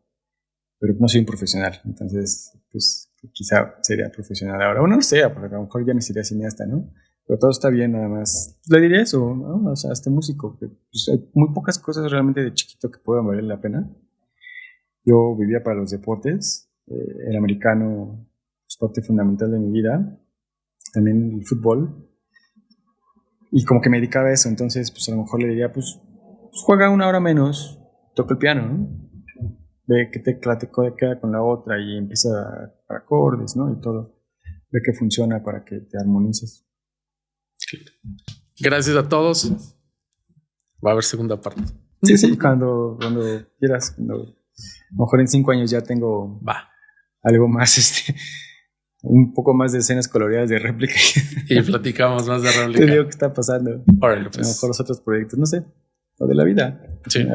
pero no soy un profesional. Entonces, pues quizá sería profesional ahora. Bueno, no sé, porque a lo mejor ya ni sería cineasta, ¿no? Pero todo está bien, nada más. Le diría eso, ¿no? O sea, este músico, que pues, hay muy pocas cosas realmente de chiquito que puedan valer la pena. Yo vivía para los deportes. El americano es parte fundamental de mi vida. También el fútbol. Y como que me dedicaba a eso, entonces pues a lo mejor le diría, pues juega una hora menos, toca el piano, ¿no? Ve qué tecla te queda con la otra y empieza a acordes, ¿no? Y todo. Ve que funciona para que te armonices.
Gracias a todos. Va a haber segunda parte.
Sí, cuando quieras. A lo mejor en 5 años ya tengo algo más, un poco más de escenas coloridas de réplica.
Y platicamos más de réplica.
Te digo qué está pasando.
Órale, pues.
A lo mejor los otros proyectos, no sé, lo de la vida.
Sí.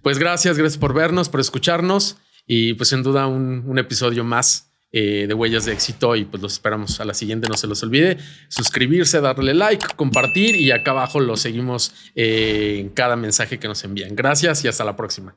Pues gracias por vernos, por escucharnos y pues sin duda un episodio más de Huellas de Éxito y pues los esperamos a la siguiente. No se los olvide suscribirse, darle like, compartir y acá abajo lo seguimos en cada mensaje que nos envían. Gracias y hasta la próxima.